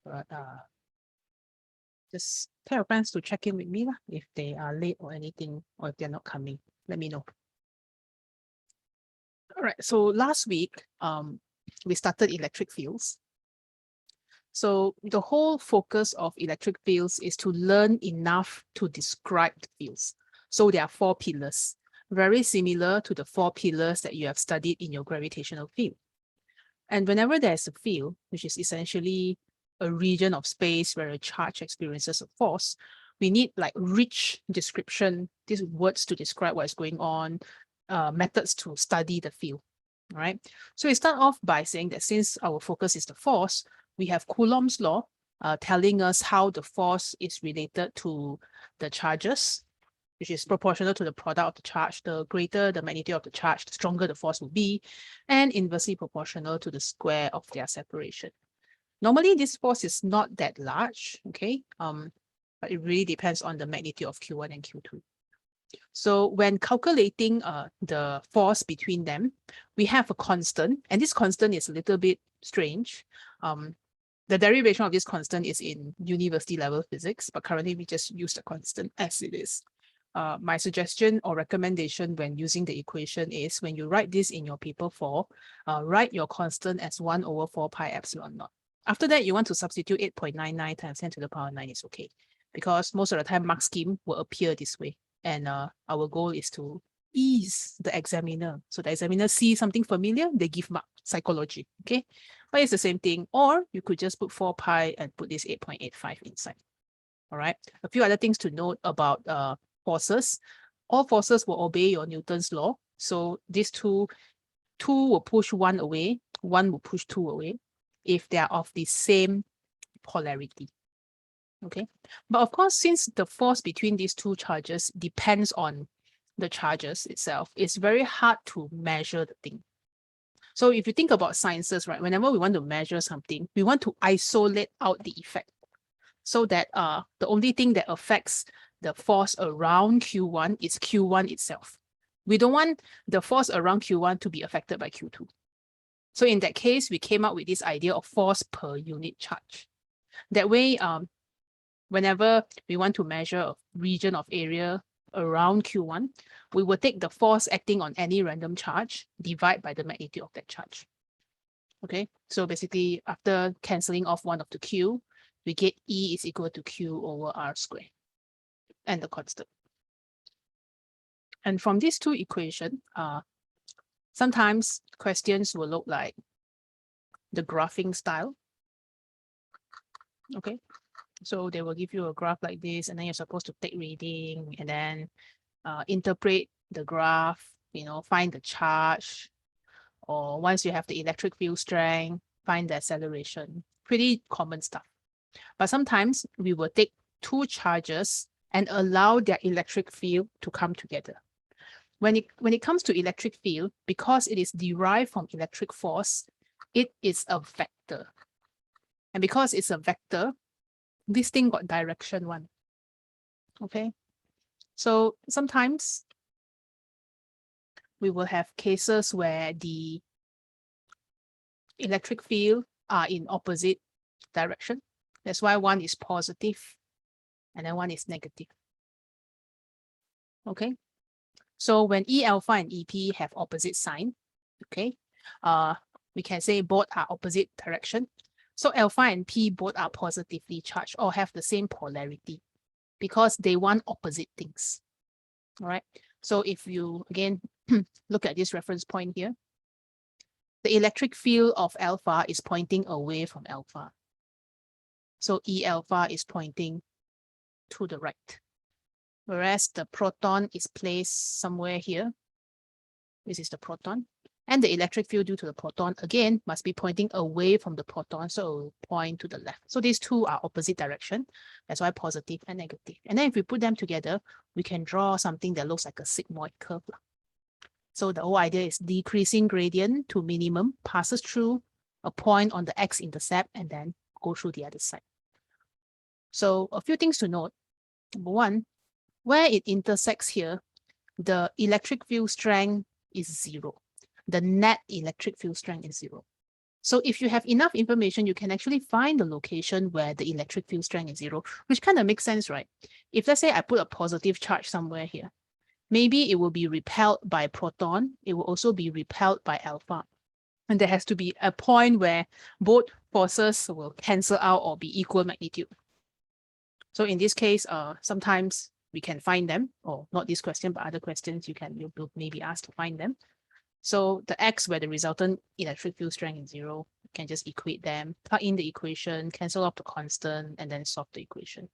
But just tell your friends to check in with me lah, if they are late or anything, or if they're not coming. Let me know. All right. So last week, we started electric fields. So the whole focus of electric fields is to learn enough to describe the fields. So there are 4 pillars, very similar to the 4 pillars that you have studied in your gravitational field. And whenever there's a field, which is essentially a region of space where a charge experiences a force, we need like rich description, these words to describe what is going on, methods to study the field. All right. So we start off by saying that since our focus is the force, we have Coulomb's law telling us how the force is related to the charges, which is proportional to the product of the charge. The greater the magnitude of the charge, the stronger the force will be, and inversely proportional to the square of their separation. Normally, this force is not that large, okay? But it really depends on the magnitude of Q1 and Q2. So when calculating the force between them, we have a constant, and this constant is a little bit strange. The derivation of this constant is in university level physics, but currently we just use the constant as it is. My suggestion or recommendation when using the equation is when you write this in your paper 4, write your constant as 1 over 4 pi epsilon naught. After that, you want to substitute 8.99 times 10 to the power 9 is okay, because most of the time mark scheme will appear this way. And our goal is to ease the examiner. So the examiner sees something familiar, they give mark, psychology, okay? But it's the same thing. Or you could just put 4 pi and put this 8.85 inside. All right. A few other things to note about forces. All forces will obey your Newton's law. So these two will push 1 away, 1 will push 2 away if they are of the same polarity. Okay. But of course, since the force between these 2 charges depends on the charges itself, it's very hard to measure the thing. So if you think about sciences, right, whenever we want to measure something, we want to isolate out the effect so that the only thing that affects the force around Q1 is Q1 itself. We don't want the force around Q1 to be affected by Q2. So in that case, we came up with this idea of force per unit charge. That way, whenever we want to measure a region of area around Q1, we will take the force acting on any random charge, divide by the magnitude of that charge. Okay, so basically after cancelling off one of the Q, we get E is equal to Q over R squared and the constant. And from these 2 equations, sometimes questions will look like the graphing style. Okay, so they will give you a graph like this, and then you're supposed to take reading and then interpret the graph, you know, find the charge, or once you have the electric field strength, find the acceleration. Pretty common stuff. But sometimes we will take 2 charges and allow their electric field to come together. When it comes to electric field, because it is derived from electric force, it is a vector. And because it's a vector, this thing got direction 1. Okay. So sometimes we will have cases where the electric field are in opposite direction. That's why one is positive and then one is negative. Okay. So when E alpha and EP have opposite sign, okay, we can say both are opposite direction. So alpha and P both are positively charged or have the same polarity because they want opposite things. All right. So if you, again, look at this reference point here, the electric field of alpha is pointing away from alpha. So E alpha is pointing to the right. Whereas the proton is placed somewhere here. This is the proton. And the electric field due to the proton, again, must be pointing away from the proton, so it will point to the left. So these 2 are opposite direction. That's why positive and negative. And then if we put them together, we can draw something that looks like a sigmoid curve. So the whole idea is decreasing gradient to minimum, passes through a point on the x-intercept, and then go through the other side. So a few things to note. Number 1, where it intersects here, the electric field strength is 0. The net electric field strength is 0. So if you have enough information, you can actually find the location where the electric field strength is 0, which kind of makes sense, right? If let's say I put a positive charge somewhere here, maybe it will be repelled by proton. It will also be repelled by alpha. And there has to be a point where both forces will cancel out or be equal magnitude. So in this case, sometimes we can find them, or not this question, but other questions you'll maybe asked to find them. So the x where the resultant electric field strength is 0, you can just equate them, plug in the equation, cancel off the constant, and then solve the equation.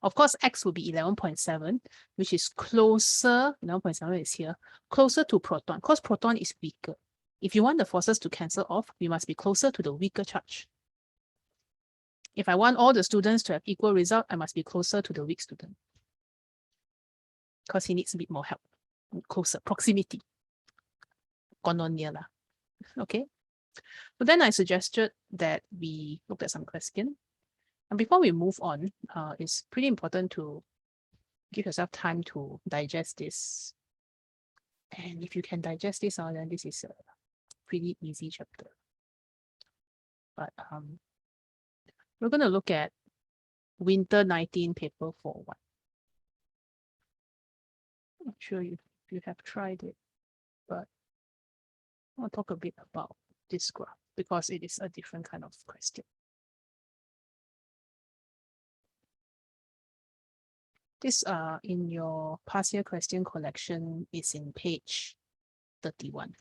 Of course, x will be 11.7, which is closer, 11.7 is here, closer to proton, because proton is weaker. If you want the forces to cancel off, we must be closer to the weaker charge. If I want all the students to have equal result, I must be closer to the weak student, because he needs a bit more help, closer, proximity. Okay, but then I suggested that we look at some question. And before we move on, it's pretty important to give yourself time to digest this. And if you can digest this, then this is a pretty easy chapter. But we're going to look at Winter 19 paper 4.1. I'm not sure if you have tried it, but I'll talk a bit about this graph because it is a different kind of question. This in your past year question collection is in page 31.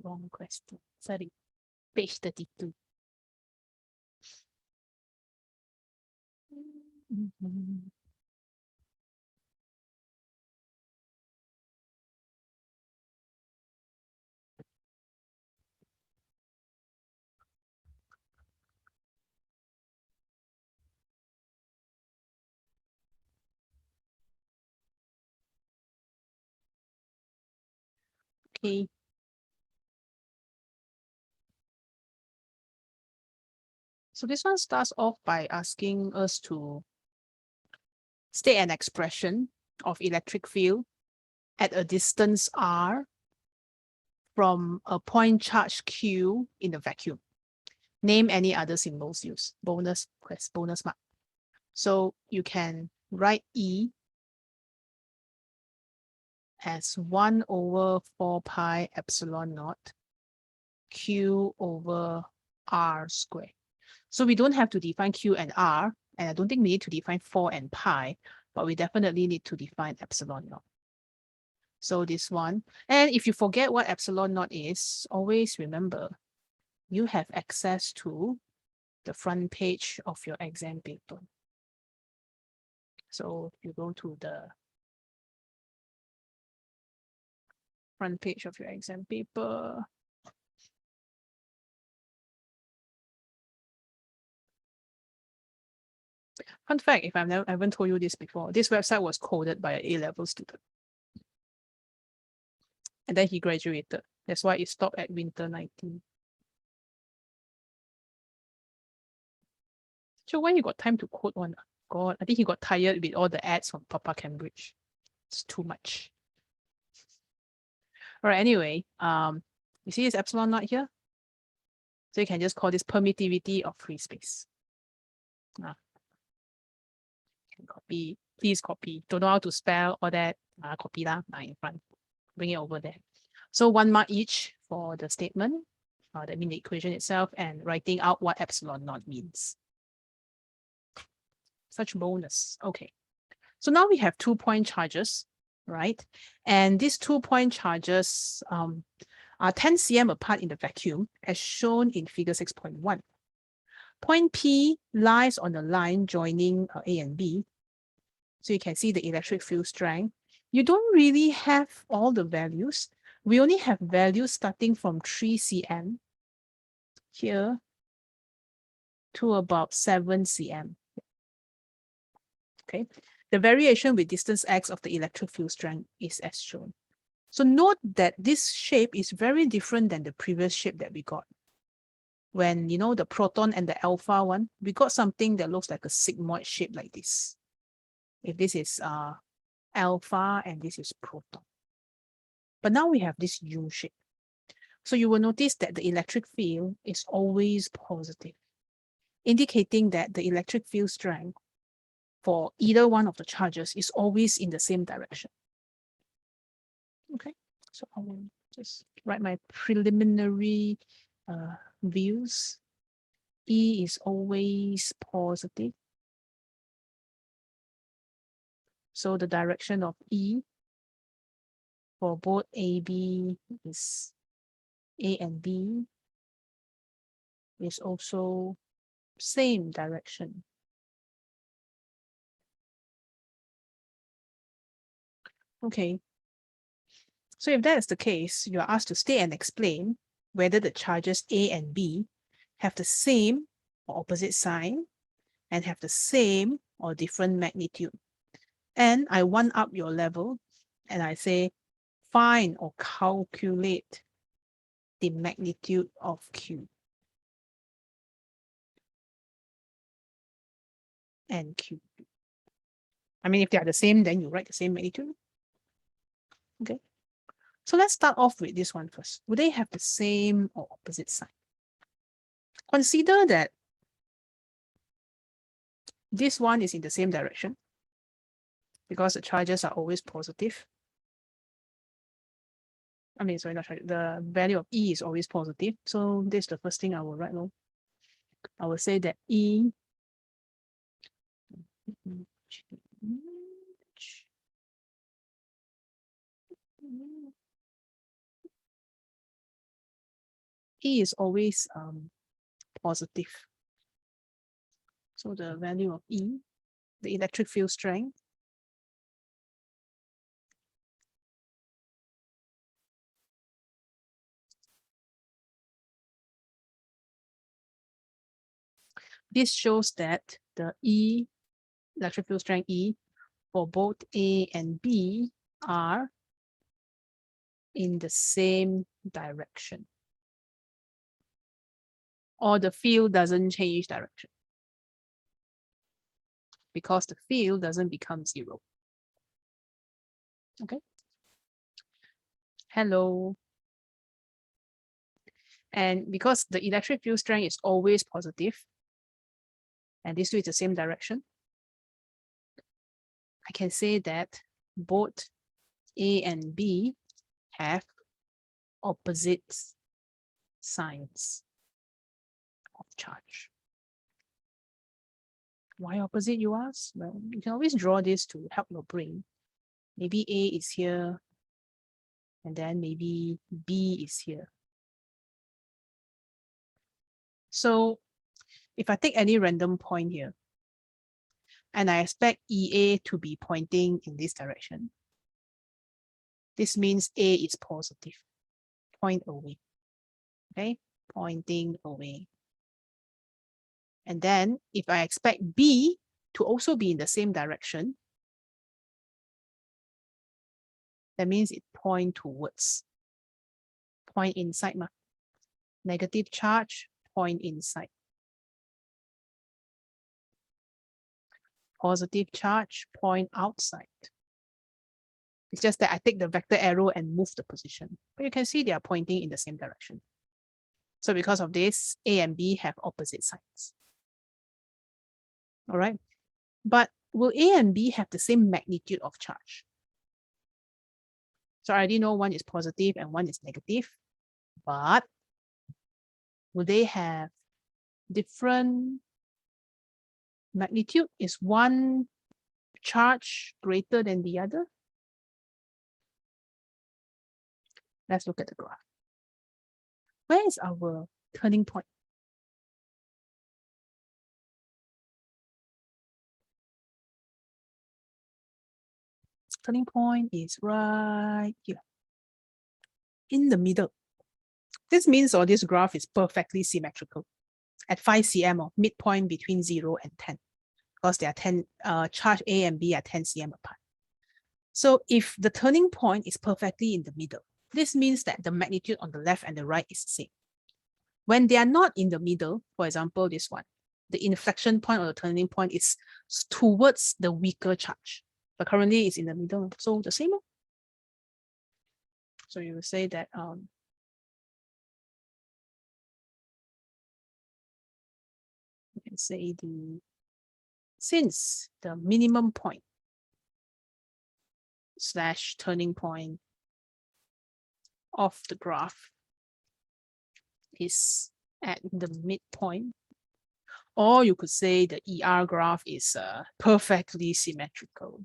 Wrong question. Sorry. Page 32. Okay. So this one starts off by asking us to state an expression of electric field at a distance r from a point charge q in the vacuum. Name any other symbols used. Bonus mark. So you can write E as 1 over 4 pi epsilon naught q over r squared. So we don't have to define q and r, and I don't think we need to define 4 and pi, but we definitely need to define epsilon naught. So this one, and if you forget what epsilon naught is, always remember you have access to the front page of your exam paper. So you go to the front page of your exam paper. Fun fact, if I haven't told you this before, this website was coded by an A-level student. And then he graduated. That's why it stopped at Winter 19. So when you got time to code one, God, I think he got tired with all the ads from Papa Cambridge. It's too much. All right, anyway, you see this epsilon naught here? So you can just call this permittivity of free space. Can copy, please copy. Don't know how to spell all that. Copy that in front. Bring it over there. So 1 mark each for the statement, that means the equation itself, and writing out what epsilon naught means. Such bonus. Okay. So now we have 2-point charges, right? And these 2-point charges are 10 cm apart in the vacuum, as shown in figure 6.1. Point P lies on the line joining A and B. So you can see the electric field strength. You don't really have all the values. We only have values starting from 3 cm here to about 7 cm. Okay, the variation with distance x of the electric field strength is as shown. So note that this shape is very different than the previous shape that we got. when, you know, the proton and the alpha one, we got something that looks like a sigmoid shape like this. If this is alpha and this is proton. But now we have this U shape. So you will notice that the electric field is always positive, indicating that the electric field strength for either one of the charges is always in the same direction. Okay, so I will just write my preliminary views. E is always positive. So the direction of E for both AB is A and B is also same direction. Okay. So if that is the case, you are asked to state and explain whether the charges A and B have the same or opposite sign and have the same or different magnitude. And I one up your level and I say, find or calculate the magnitude of Q and Q. I mean, if they are the same, then you write the same magnitude. Okay. So let's start off with this one first. Would they have the same or opposite sign? Consider that this one is in the same direction because the charges are always positive. I mean, sorry, not charge, the value of E is always positive. So this is the first thing I will write. No? I will say that E is always positive. So the value of E, the electric field strength, this shows that the E, electric field strength E, for both A and B are in the same direction. Or the field doesn't change direction because the field doesn't become zero. Okay. Hello. And because the electric field strength is always positive, and these two is the same direction, I can say that both A and B have opposite signs of charge. Why opposite, you ask? Well, you can always draw this to help your brain. Maybe A is here, and then maybe B is here. So if I take any random point here, and I expect EA to be pointing in this direction, this means A is positive, point away, okay? Pointing away. And then if I expect B to also be in the same direction, that means it point towards, point inside. Negative charge, point inside. Positive charge, point outside. It's just that I take the vector arrow and move the position. But you can see they are pointing in the same direction. So because of this, A and B have opposite signs. All right. But will A and B have the same magnitude of charge? So I already know one is positive and one is negative. But will they have different magnitude? Is one charge greater than the other? Let's look at the graph. Where is our turning point? Turning point is right here, in the middle. This means this graph is perfectly symmetrical at 5 cm or midpoint between 0 and 10, because they are 10, charge A and B are 10 cm apart. So if the turning point is perfectly in the middle, this means that the magnitude on the left and the right is the same. When they are not in the middle, for example, this one, the inflection point or the turning point is towards the weaker charge, but currently it's in the middle. So the same. So you will say that you can say since the minimum point / turning point of the graph is at the midpoint, or you could say the ER graph is perfectly symmetrical.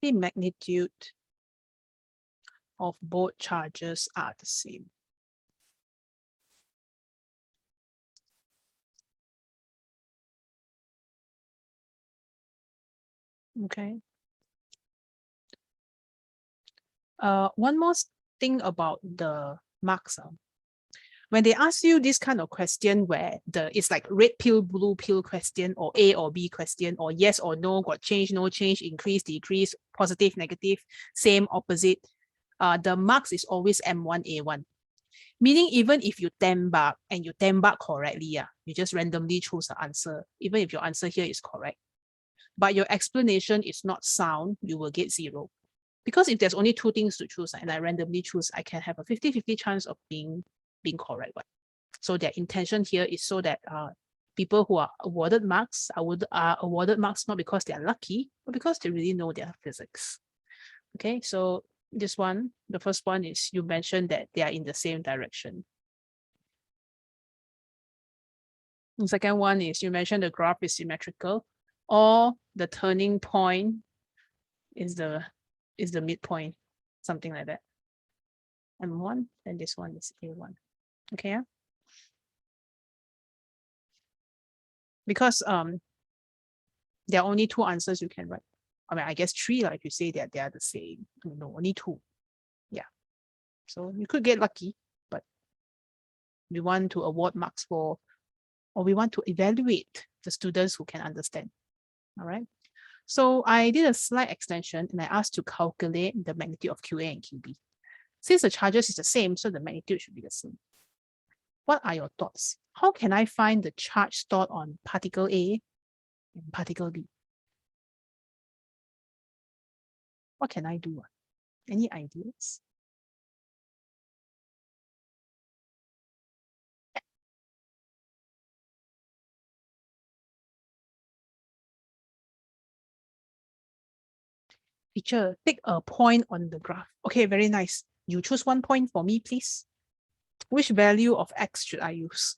The magnitude of both charges are the same. Okay. One more thing about the marks. When they ask you this kind of question where it's like red pill, blue pill question, or A or B question, or yes or no, got change, no change, increase, decrease, positive, negative, same, opposite, the marks is always M1A1. Meaning even if you tembak and you tembak correctly, you just randomly choose the answer, even if your answer here is correct, but your explanation is not sound, you will get 0. Because if there's only 2 things to choose and I randomly choose, I can have a 50-50 chance of being correct. So their intention here is so that people who are awarded marks are awarded marks not because they are lucky, but because they really know their physics. Okay, so this one, the first one is you mentioned that they are in the same direction. The second one is you mentioned the graph is symmetrical, or the turning point is the midpoint, something like that. M1, and this one is A1. Okay. Because there are only 2 answers you can write. I mean, I guess 3, if you say that they are the same. No, only 2. Yeah. So you could get lucky, but we want to award marks for, or we want to evaluate the students who can understand. All right. So I did a slight extension and I asked to calculate the magnitude of QA and QB. Since the charges is the same, so the magnitude should be the same. What are your thoughts? How can I find the charge stored on particle A and particle B? What can I do? Any ideas? Teacher, take a point on the graph. Okay, very nice. You choose 1 point for me, please. Which value of X should I use?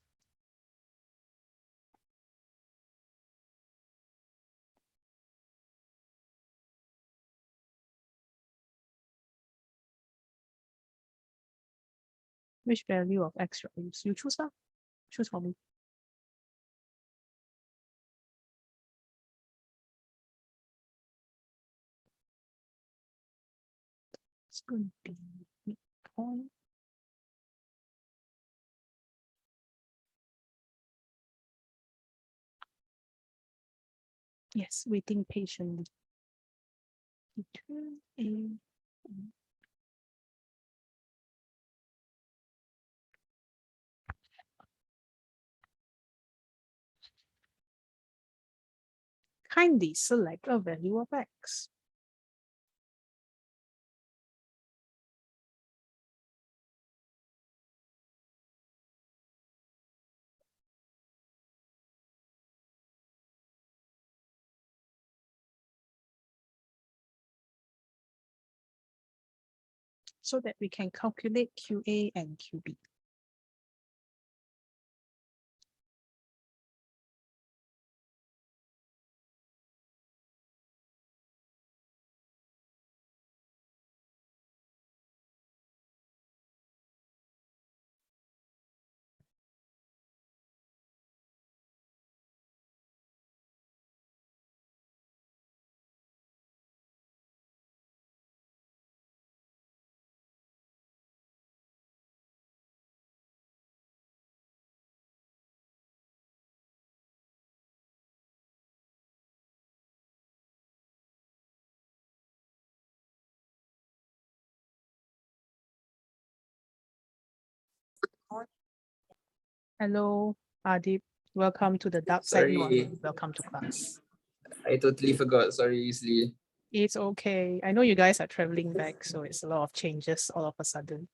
Which value of X should I use? You choose that. Choose for me. It's going to be midpoint. Yes, waiting patiently. Kindly select a value of X. So that we can calculate QA and QB. Hello, Adib. Welcome to the dark side. No, Sorry, welcome to class. I totally forgot. Sorry, Isli. It's okay. I know you guys are traveling back, so it's a lot of changes all of a sudden.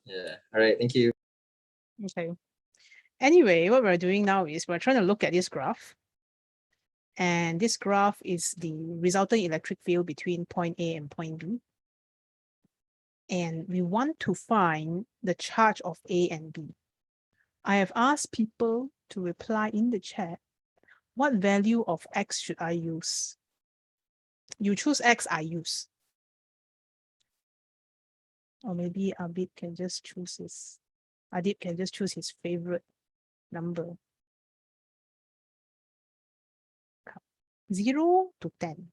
Yeah. All right. Thank you. Okay. Anyway, what we're doing now is we're trying to look at this graph. And this graph is the resultant electric field between point A and point B. And we want to find the charge of A and B. I have asked people to reply in the chat, what value of X should I use? You choose X, I use. Or maybe Abid can just choose his favorite number. 0 to 10.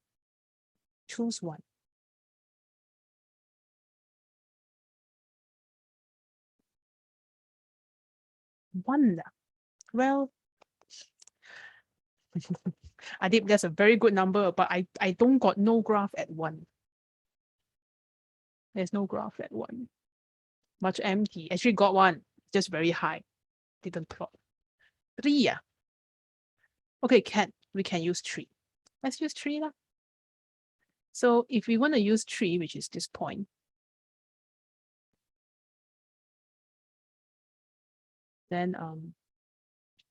Choose one. One. Well, Adib, that's a very good number, but I don't got no graph at 1. There's no graph at 1. Much empty. Actually got one, just very high. Didn't plot. 3, yeah. Okay, we can use 3. Let's use 3 lah. So if we want to use 3, which is this point, then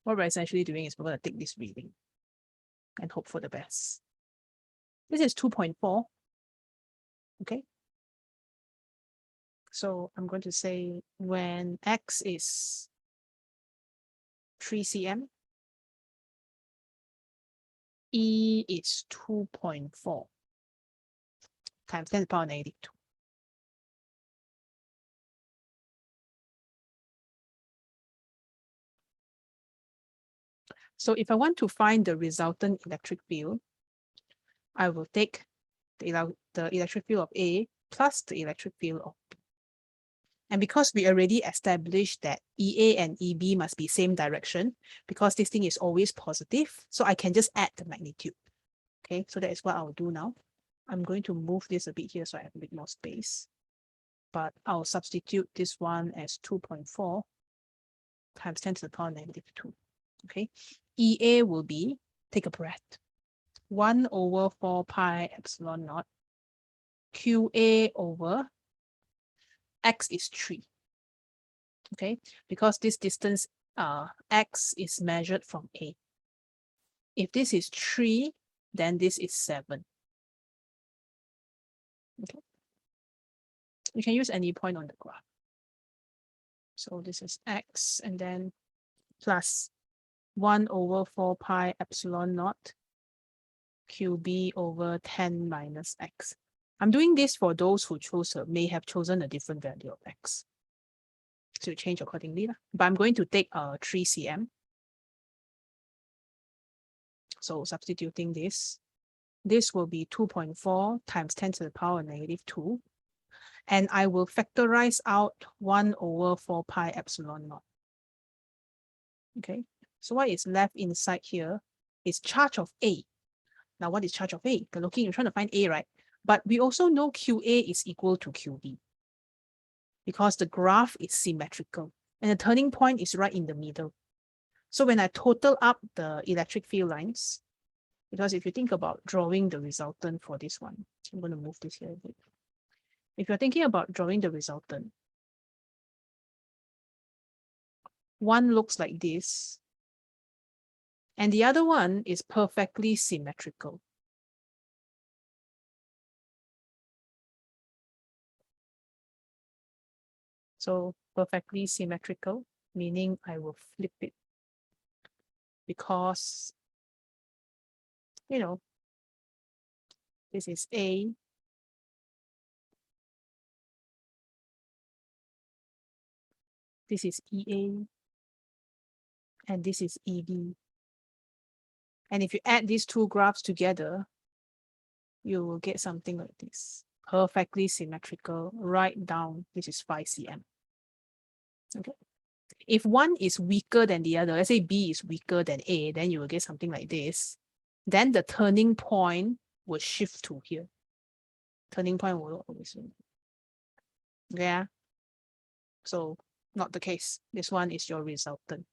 what we're essentially doing is we're going to take this reading and hope for the best. This is 2.4. Okay. So I'm going to say when X is 3 cm, E is 2.4 times 10 to the power negative 2. So if I want to find the resultant electric field, I will take the electric field of A plus the electric field of B. And because we already established that EA and EB must be same direction, because this thing is always positive, so I can just add the magnitude. Okay, so that is what I'll do now. I'm going to move this a bit here so I have a bit more space. But I'll substitute this one as 2.4 times 10 to the power negative 2. Okay, EA will be, take a breath, 1 over 4 pi epsilon naught QA over X is 3. Okay, because this distance X is measured from A. If this is 3, then this is 7. Okay. We can use any point on the graph. So this is X and then plus 1 over 4 pi epsilon naught QB over 10 minus X. I'm doing this for those who may have chosen a different value of X. So change accordingly. But I'm going to take 3 cm. So substituting this will be 2.4 times 10 to the power negative 2. And I will factorize out 1 over 4 pi epsilon naught. Okay, so what is left inside here is charge of A. Now, what is charge of A? You're trying to find A, right? But we also know QA is equal to QB because the graph is symmetrical and the turning point is right in the middle. So when I total up the electric field lines, because if you think about drawing the resultant for this one, I'm going to move this here a bit. If you're thinking about drawing the resultant, one looks like this, and the other one is perfectly symmetrical. So perfectly symmetrical, meaning I will flip it because, you know, this is A, this is EA, and this is EB. And if you add these two graphs together, you will get something like this. Perfectly symmetrical, right down, this is 5 cm. Okay. If one is weaker than the other, let's say B is weaker than A, then you will get something like this. Then the turning point will shift to here. Turning point will always be. Yeah. So not the case. This one is your resultant.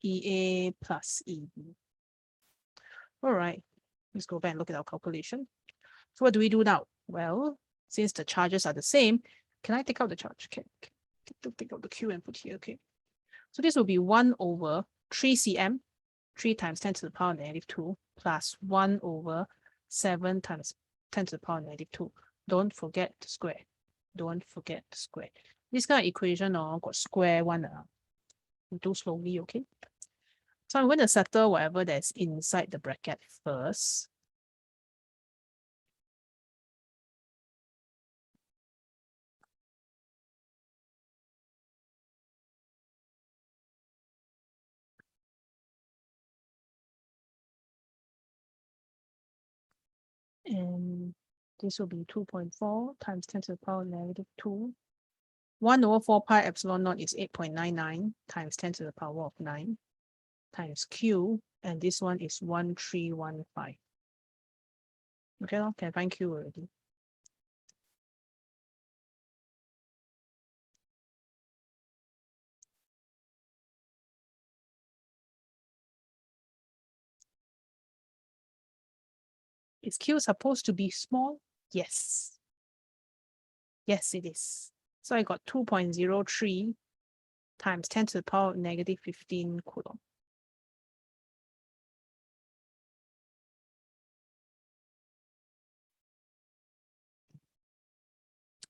EA plus EB. All right, let's go back and look at our calculation. So what do we do now? Well, since the charges are the same, can I take out the charge? Okay, take out the Q and put here, okay. So this will be 1 over 3 cm, 3 times 10 to the power negative 2, plus 1 over 7 times 10 to the power negative 2. Don't forget the square. Don't forget the square. This kind of equation got square one. Do slowly, okay? So I'm going to settle whatever that's inside the bracket first. And this will be 2.4 times 10 to the power negative 2. 1 over 4 pi epsilon naught is 8.99 times 10 to the power of 9 times Q. And this one is 1315. Okay, can I find Q already? Is Q supposed to be small? Yes. Yes, it is. So I got 2.03 times 10 to the power of negative 15 coulomb.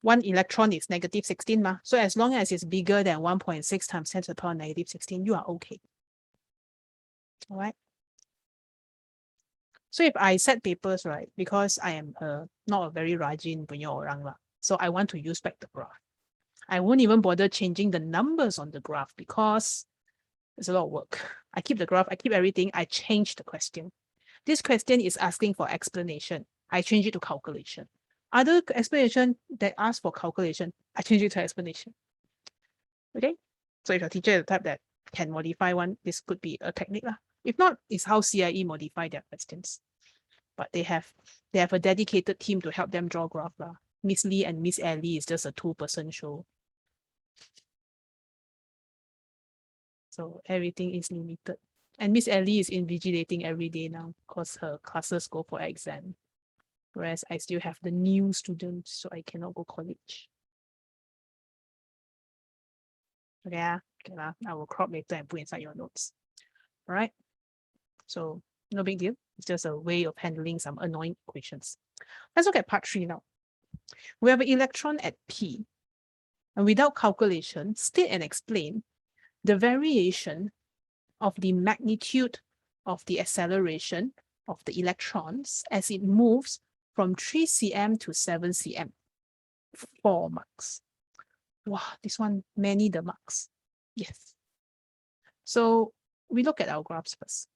One electron is negative 16 ma. So as long as it's bigger than 1.6 times 10 to the power negative 16, you are okay. All right. So if I set papers, right, because I am not a very rajin punya orang lah, so I want to use back the graph. I won't even bother changing the numbers on the graph because it's a lot of work. I keep the graph, I keep everything, I change the question. This question is asking for explanation. I change it to calculation. Other explanation that ask for calculation, I change it to explanation. Okay? So if your teacher is the type that can modify one, this could be a technique lah. If not, it's how CIE modify their questions. But they have a dedicated team to help them draw graph lah. Miss Lee and Miss Ellie is just a 2-person show. So everything is limited. And Miss Ellie is invigilating every day now because her classes go for exam. Whereas I still have the new students, so I cannot go college. Okay, I will crop later and put inside your notes. All right. So no big deal. It's just a way of handling some annoying equations. Let's look at part 3 now. We have an electron at P. And without calculation, state and explain the variation of the magnitude of the acceleration of the electrons as it moves from 3 cm to 7 cm. 4 marks. Wow, this one, many the marks. Yes. So we look at our graphs first.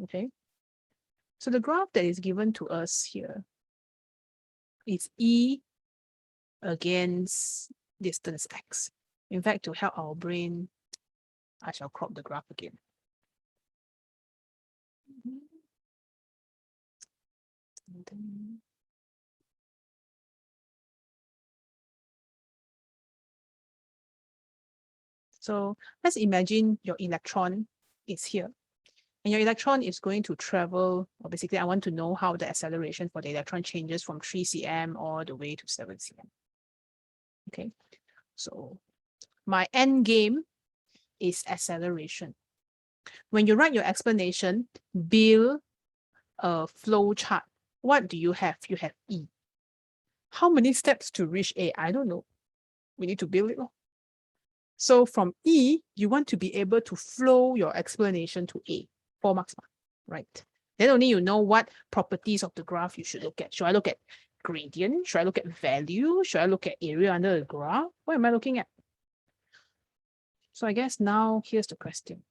Okay. So the graph that is given to us here is E against distance X. In fact, to help our brain, I shall crop the graph again. So let's imagine your electron is here. And your electron is going to travel, or basically I want to know how the acceleration for the electron changes from 3 cm all the way to 7 cm. Okay, so my end game is acceleration. When you write your explanation, build a flow chart. What do you have? You have E. How many steps to reach A? I don't know. We need to build it. So from E, you want to be able to flow your explanation to A. 4 marks, right? Then only you know what properties of the graph you should look at. Should I look at gradient? Should I look at value? Should I look at area under the graph? What am I looking at? So I guess now here's the question.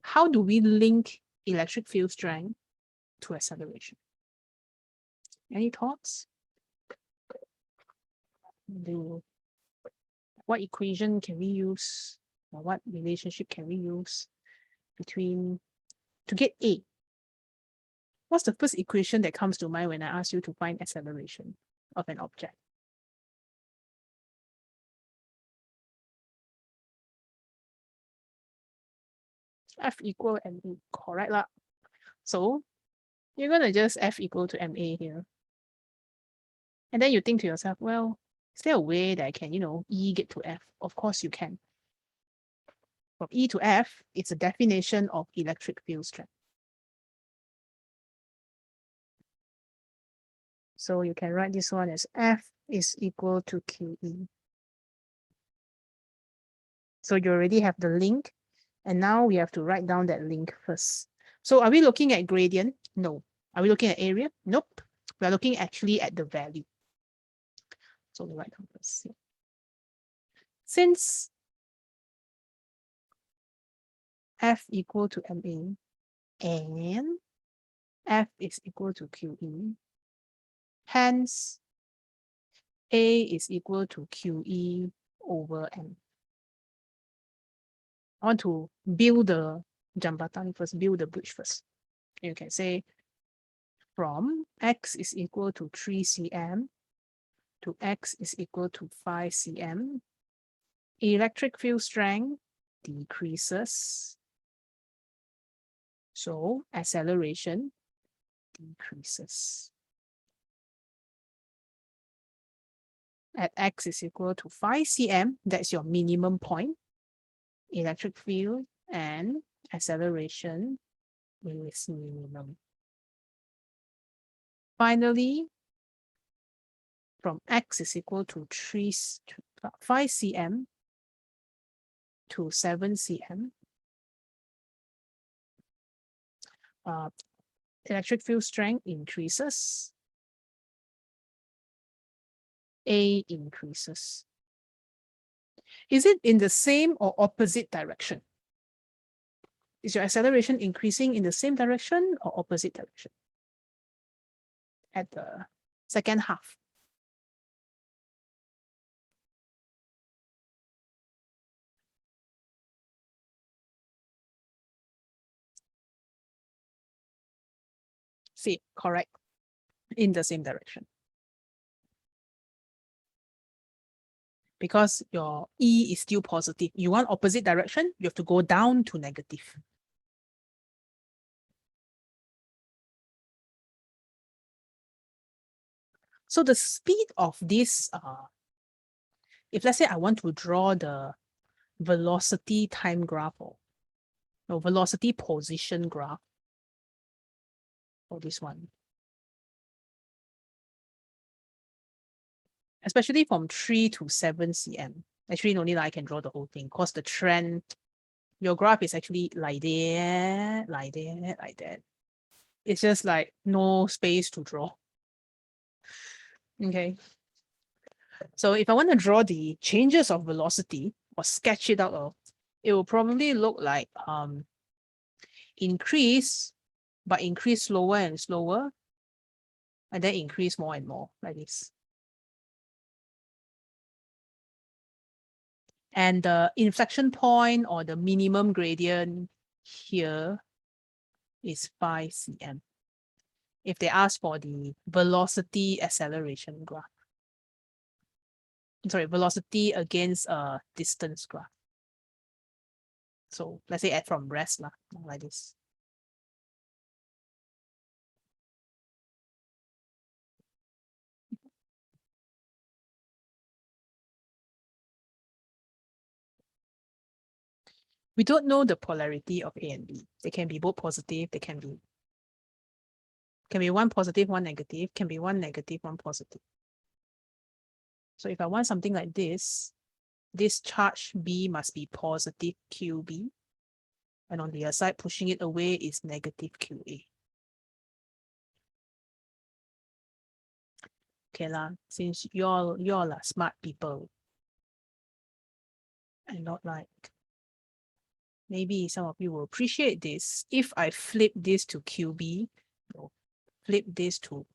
How do we link electric field strength to acceleration? Any thoughts? What equation can we use? Or what relationship can we use between to get A? What's the first equation that comes to mind when I ask you to find acceleration of an object? F equal MA, correct lah. So you're gonna just F equal to MA here. And then you think to yourself, well, is there a way that I can, E get to F? Of course you can. From E to F, it's a definition of electric field strength. So you can write this one as F is equal to QE. So you already have the link. And now we have to write down that link first. So are we looking at gradient? No. Are we looking at area? Nope. We are looking actually at the value. So we write down first. Since F equal to MA and F is equal to QE, hence A is equal to QE over M. I want to build the jambatan first, build the bridge first. You can say from X is equal to 3 cm to X is equal to 5 cm, electric field strength decreases. So acceleration decreases. At X is equal to 5 cm, that's your minimum point. Electric field and acceleration is minimum. Finally, from X is equal to 5 cm to 7 cm, electric field strength increases, A increases. Is it in the same or opposite direction? Is your acceleration increasing in the same direction or opposite direction? At the second half. See, correct. In the same direction. Because your E is still positive. You want opposite direction, you have to go down to negative. So the speed of this, if let's say I want to draw the velocity time graph or velocity position graph for this one, especially from 3 to 7 cm. Actually, no need, I can draw the whole thing because the trend, your graph is actually like that, like that, like that. It's just like no space to draw. Okay. So if I want to draw the changes of velocity or sketch it out, it will probably look like increase, but increase slower and slower, and then increase more and more like this. And the inflection point or the minimum gradient here is 5 cm. If they ask for the velocity acceleration graph. Sorry, velocity against a distance graph. So let's say add from rest like this. We don't know the polarity of A and B. They can be both positive, they can be one positive, one negative, can be one negative, one positive. So if I want something like this charge B must be positive QB. And on the other side, pushing it away is negative QA. Okay lah, since y'all are smart people and not like, maybe some of you will appreciate this. If I flip this to QB, or flip this to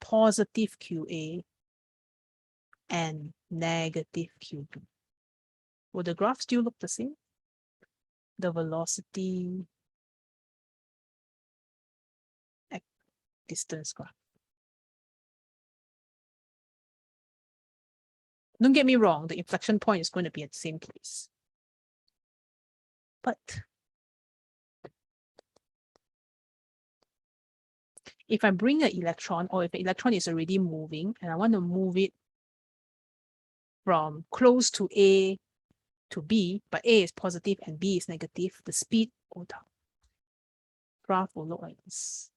positive QA and negative QB, will the graph still look the same? The velocity at distance graph. Don't get me wrong, the inflection point is going to be at the same place. But if I bring an electron, or if the electron is already moving and I want to move it from close to A to B, but A is positive and B is negative, the speed will go down. Graph will look like this.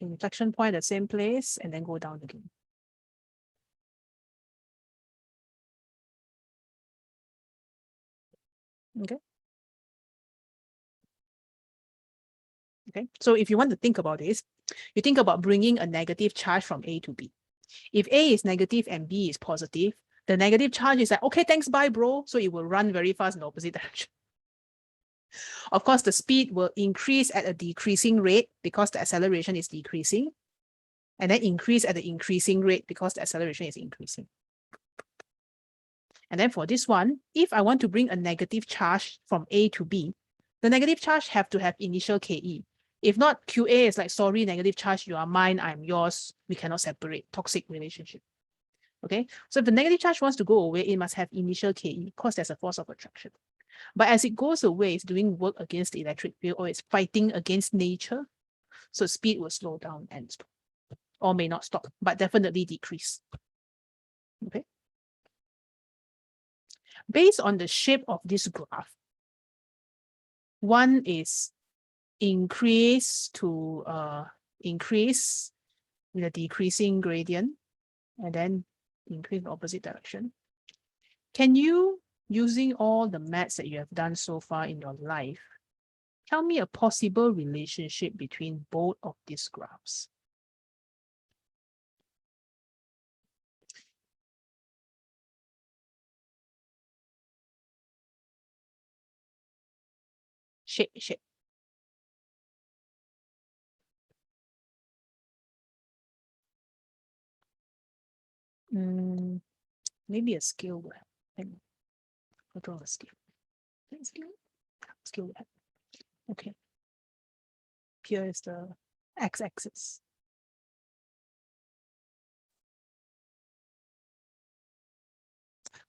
Inflection point at the same place and then go down again. Okay. Okay. So if you want to think about this, you think about bringing a negative charge from A to B. If A is negative and B is positive, the negative charge is like, okay, thanks, bye, bro. So it will run very fast in the opposite direction. Of course, the speed will increase at a decreasing rate because the acceleration is decreasing, and then increase at the increasing rate because the acceleration is increasing. And then for this one, if I want to bring a negative charge from A to B, the negative charge have to have initial KE. If not, QA is like, sorry, negative charge, you are mine, I'm yours. We cannot separate. Toxic relationship. Okay, so if the negative charge wants to go away, it must have initial KE because there's a force of attraction. But as it goes away, it's doing work against the electric field, or it's fighting against nature. So speed will slow down and stop, or may not stop, but definitely decrease. Okay. Based on the shape of this graph, one is increase to increase with a decreasing gradient, and then increase the opposite direction. Can you, using all the maths that you have done so far in your life, tell me a possible relationship between both of these graphs? Shape. Maybe a scale will help. I'll draw a scale. Scale will help. Okay. Here is the x-axis.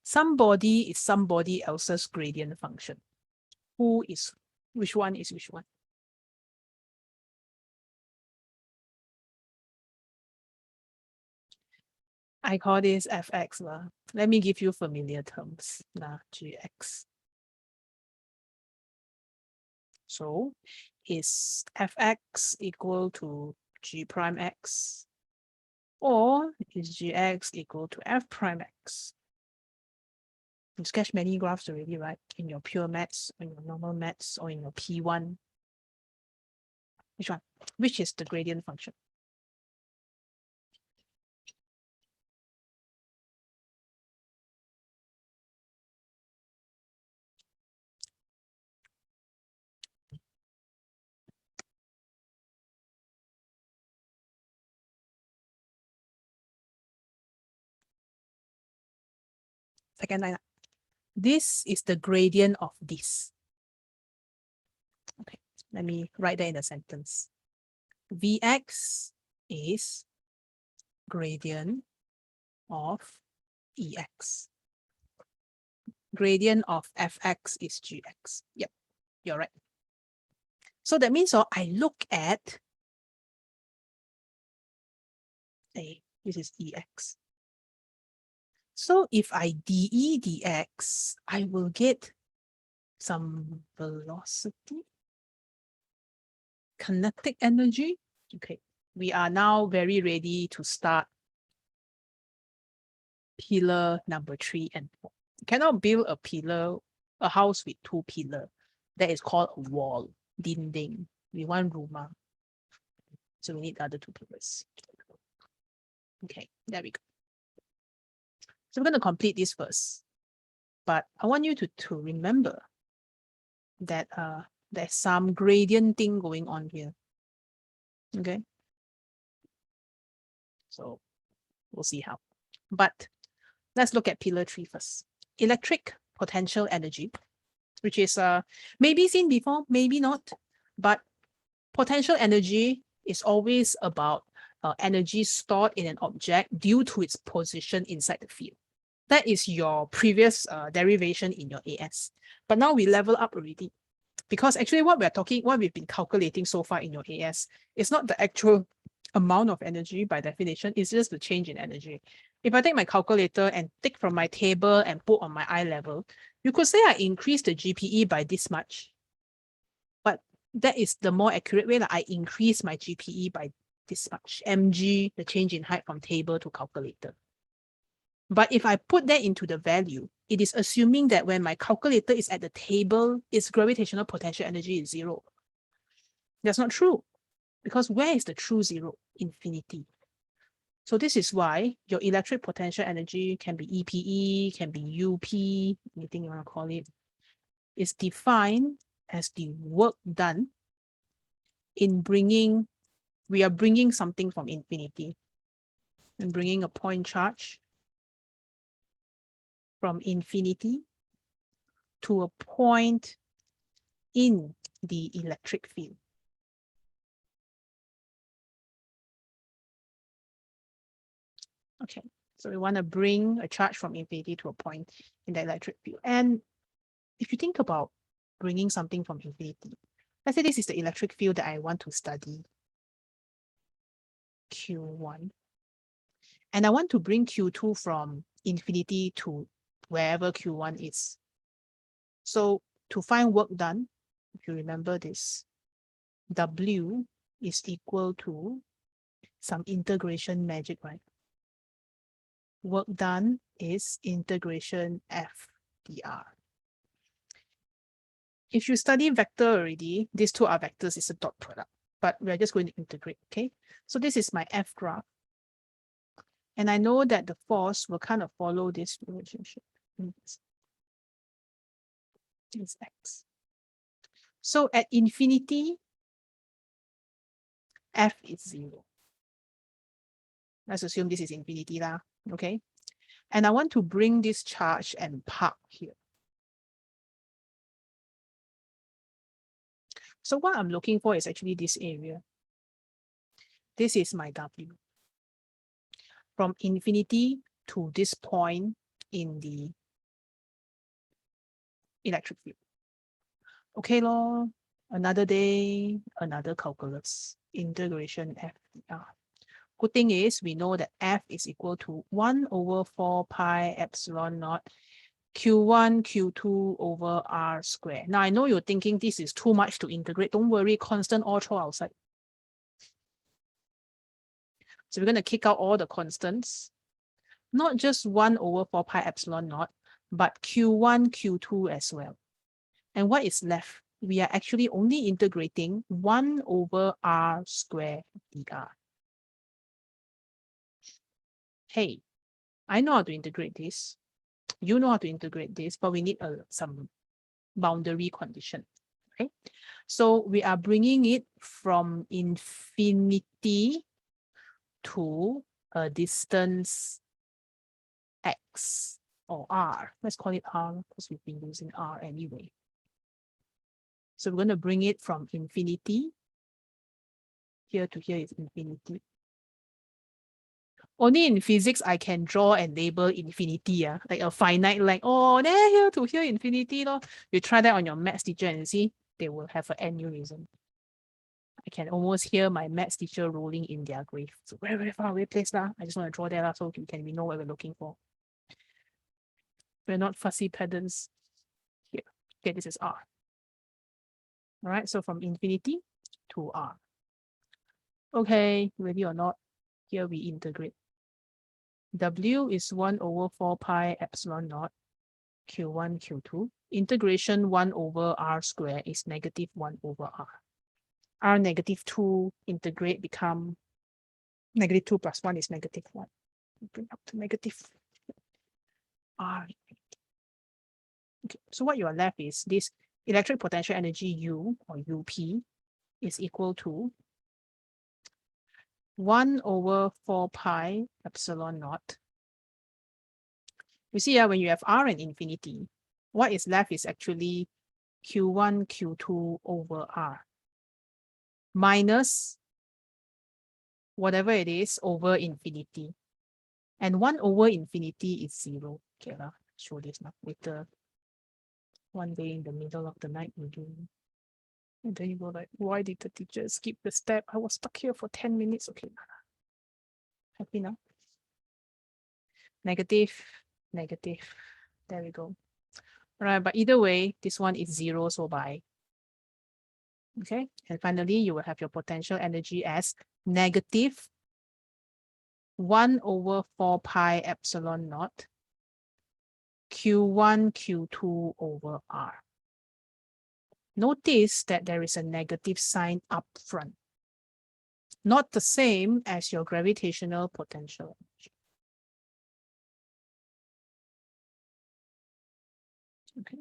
Somebody is somebody else's gradient function. Who is, which one is which one? I call this fx. Let me give you familiar terms. Gx. So is fx equal to g prime x? Or is gx equal to f prime x? You sketch many graphs already, right? In your pure maths, or in your normal maths, or in your P1. Which one? Which is the gradient function? Second line. This is the gradient of this. Okay, let me write that in a sentence. Vx is gradient of Ex. Gradient of Fx is Gx. Yep, you're right. So that means I look at this is Ex. So if I dE dx, I will get some velocity, kinetic energy. Okay, we are now very ready to start pillar number 3 and 4. You cannot build a house with 2 pillars. That is called a wall, dinding. We want rumah. So we need the other 2 pillars. Okay, there we go. So we're going to complete this first. But I want you to remember that there's some gradient thing going on here. Okay. So we'll see how. But let's look at pillar 3 first. Electric potential energy, which is maybe seen before, maybe not. But potential energy is always about energy stored in an object due to its position inside the field. That is your previous derivation in your AS. But now we level up already. Because actually what we've been calculating so far in your AS is not the actual amount of energy by definition, it's just the change in energy. If I take my calculator and take from my table and put on my eye level, you could say I increased the GPE by this much. But that is the more accurate way that I increase my GPE by this much. mg, the change in height from table to calculator. But if I put that into the value, it is assuming that when my calculator is at the table, its gravitational potential energy is zero. That's not true, because where is the true zero? Infinity. So this is why your electric potential energy can be EPE, can be UP, anything you want to call it, is defined as the work done in bringing, we are bringing something from infinity and bringing a point charge from infinity to a point in the electric field. Okay, so we want to bring a charge from infinity to a point in the electric field. And if you think about bringing something from infinity, let's say this is the electric field that I want to study, Q1. And I want to bring Q2 from infinity to wherever Q1 is. So to find work done, if you remember this, W is equal to some integration magic, right? Work done is integration F dr. If you study vector already, these two are vectors, it's a dot product, but we're just going to integrate, okay? So this is my F graph. And I know that the force will kind of follow this relationship. It's X. So at infinity, F is 0. Let's assume this is infinity lah, okay? And I want to bring this charge and park here. So what I'm looking for is actually this area. This is my W. From infinity to this point in the electric field. Okay, lor. Another day, another calculus. Integration F dr. Good thing is we know that F is equal to 1 over 4 pi epsilon naught Q1, Q2 over R squared. Now I know you're thinking this is too much to integrate. Don't worry, constant all throw outside. So we're going to kick out all the constants. Not just 1 over 4 pi epsilon naught, but Q1, Q2 as well. And what is left? We are actually only integrating 1 over R squared dr. Hey, I know how to integrate this. You know how to integrate this, but we need some boundary condition. Okay, so we are bringing it from infinity to a distance X or R. Let's call it R because we've been using R anyway. So we're going to bring it from infinity. Here to here is infinity. Only in physics I can draw and label infinity, like a finite line. Oh, there, here to here, infinity. You try that on your maths teacher and see, they will have an aneurysm. I can almost hear my maths teacher rolling in their grave. So very, very far away place lah. I just want to draw there so we know what we're looking for. We're not fussy pedants. Here, okay, this is R. All right, so from infinity to R. Okay, ready or not? Here we integrate. W is 1 over 4 pi epsilon naught Q1, Q2. Integration 1 over R squared is negative 1 over R. R negative 2 integrate become negative 2 plus 1 is negative 1. Bring up to negative R. Okay, so what you are left is this electric potential energy U or UP is equal to 1 over 4 pi epsilon naught. You see, when you have R and infinity, what is left is actually Q1, Q2 over R minus whatever it is over infinity. And 1 over infinity is 0. Okay, show this now later. One day in the middle of the night, we do And then you go like, why did the teacher skip the step? I was stuck here for 10 minutes. Okay. Happy now? Negative, negative. There we go. All right, but either way, this one is 0, so bye. Okay, and finally, you will have your potential energy as negative 1 over 4 pi epsilon naught Q1 Q2 over R. Notice that there is a negative sign up front, not the same as your gravitational potential energy. Okay.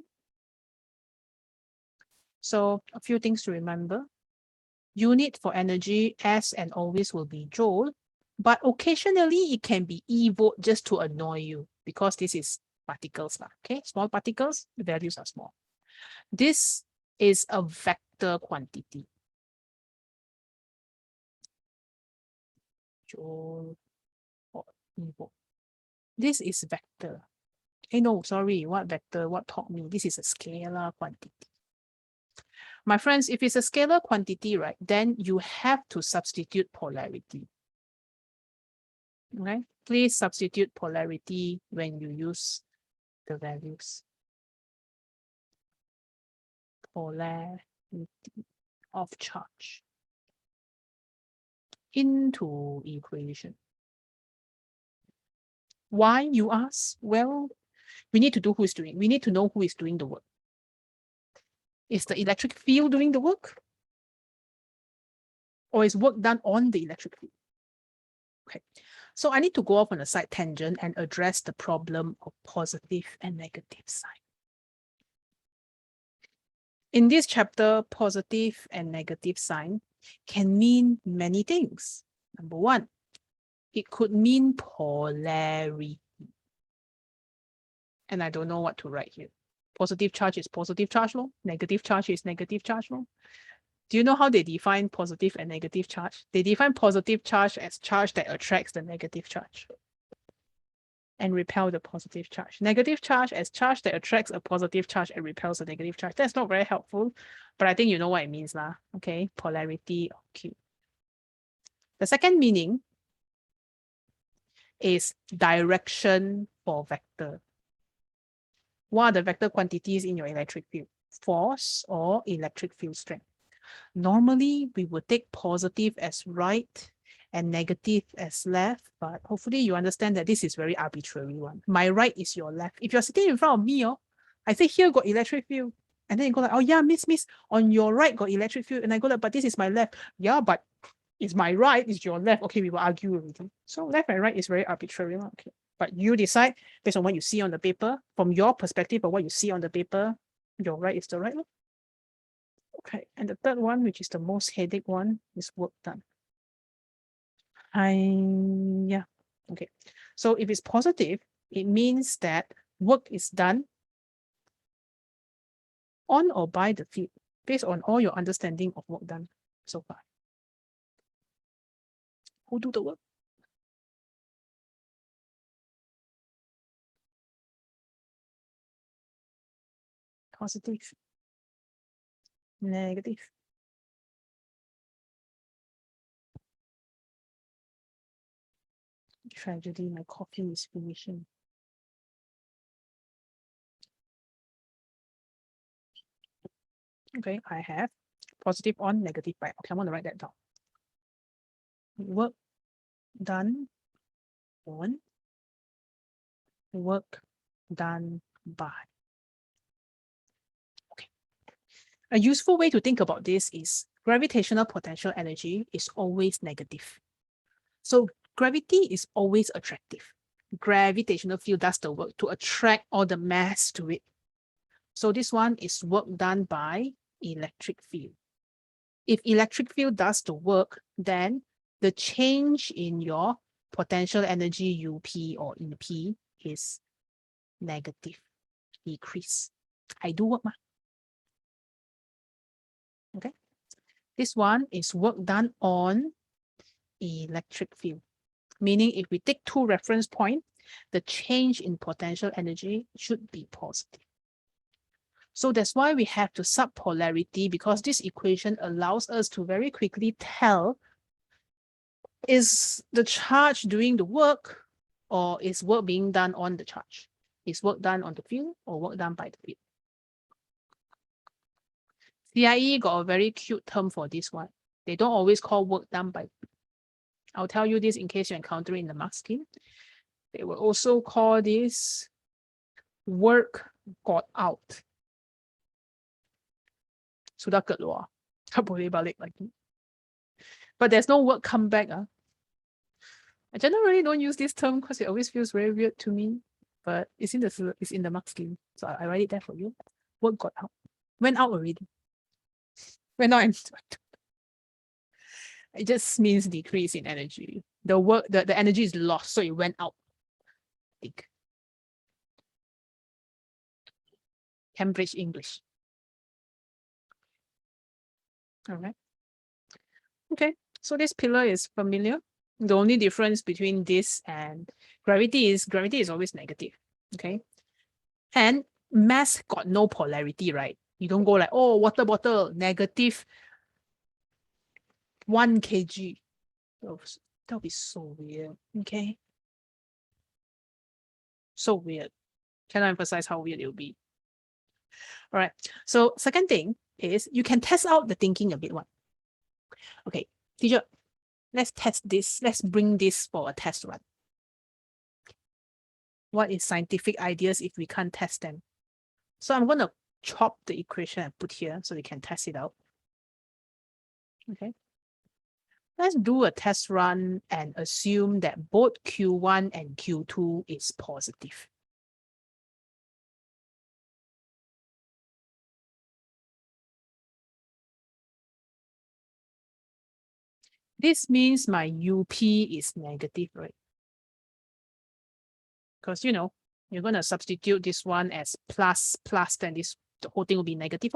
So a few things to remember. Unit for energy, as and always, will be joule, but occasionally it can be eVolt just to annoy you because this is particles. Okay, small particles, the values are small. This is a vector quantity. Joule or eVolt. This is vector. Hey, no, sorry, what vector? What taught me? This is a scalar quantity. My friends, if it's a scalar quantity, right, then you have to substitute polarity. Okay, please substitute polarity when you use the values. Polarity of charge into equation. Why, you ask? Well, we need to do who is doing. We need to know who is doing the work. Is the electric field doing the work? Or is work done on the electric field? Okay, so I need to go off on a side tangent and address the problem of positive and negative sign. In this chapter, positive and negative sign can mean many things. Number one, it could mean polarity. And I don't know what to write here. Positive charge is positive charge, no? Negative charge is negative charge, no? Do you know how they define positive and negative charge? They define positive charge as charge that attracts the negative charge and repel the positive charge. Negative charge as charge that attracts a positive charge and repels a negative charge. That's not very helpful, but I think you know what it means lah. Okay, polarity of Q. The second meaning is direction for vector. What are the vector quantities in your electric field? Force or electric field strength. Normally, we would take positive as right and negative as left, but hopefully you understand that this is very arbitrary one. My right is your left. If you're sitting in front of me, I say here got electric field, and then you go like, oh yeah, miss, on your right got electric field, and I go like, but this is my left. Yeah, but it's my right, it's your left. Okay, we will argue already. So left and right is very arbitrary. Okay, but you decide based on what you see on the paper, from your perspective of what you see on the paper, your right is the right one. Okay, and the third one, which is the most headache one, is work done. Yeah, okay. So if it's positive, it means that work is done on or by the field, based on all your understanding of work done so far. Who do the work? Positive, negative. Tragedy, my coffee is finishing. Okay, I have positive on, negative by. Okay, I want to write that down. Work done on, work done by. Okay. A useful way to think about this is gravitational potential energy is always negative. So gravity is always attractive. Gravitational field does the work to attract all the mass to it. So this one is work done by electric field. If electric field does the work, then the change in your potential energy UP or EP is negative, decrease. I do work, ma. Okay. This one is work done on electric field, meaning if we take two reference points, the change in potential energy should be positive. So that's why we have to subpolarity, because this equation allows us to very quickly tell, is the charge doing the work, or is work being done on the charge? Is work done on the field or work done by the field? CIE got a very cute term for this one. They don't always call work done by. I'll tell you this in case you encounter it in the mark scheme. They will also call this work got out. Sudah keluar. Tak boleh balik lagi. But there's no work come back. I generally don't use this term because it always feels very weird to me. But it's in the mark scheme. So I write it there for you. Work got out. Went out already. Went out and it just means decrease in energy. The energy is lost, so it went out. I think. Cambridge English. All right. Okay, so this pillar is familiar. The only difference between this and gravity is always negative. Okay. And mass got no polarity, right? You don't go like, oh, water bottle, negative 1 kg. That'll be so weird. Okay. So weird. Cannot emphasize how weird it will be. All right. So second thing is you can test out the thinking a bit. One. Okay, teacher, let's test this. Let's bring this for a test run. What is scientific ideas if we can't test them? So I'm going to chop the equation and put here so we can test it out. Okay. Let's do a test run and assume that both Q1 and Q2 is positive. This means my UP is negative, right? Because, you know, you're going to substitute this one as plus, then the whole thing will be negative.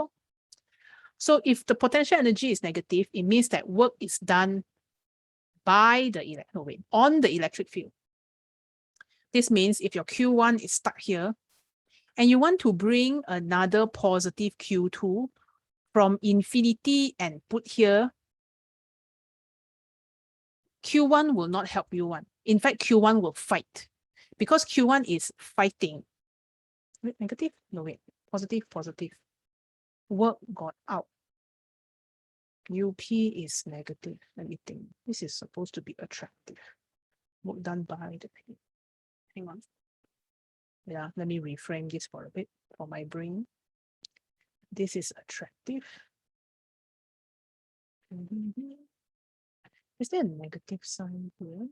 So if the potential energy is negative, it means that work is done by the on the electric field. This means if your Q1 is stuck here and you want to bring another positive Q2 from infinity and put here, Q1 will not help you one. In fact, Q1 will fight because Q1 is fighting. Wait, negative? No, wait. Positive. Work got out. UP is negative. Let me think. This is supposed to be attractive. Work done by the P. Hang on. Yeah, let me reframe this for a bit for my brain. This is attractive. Is there a negative sign here?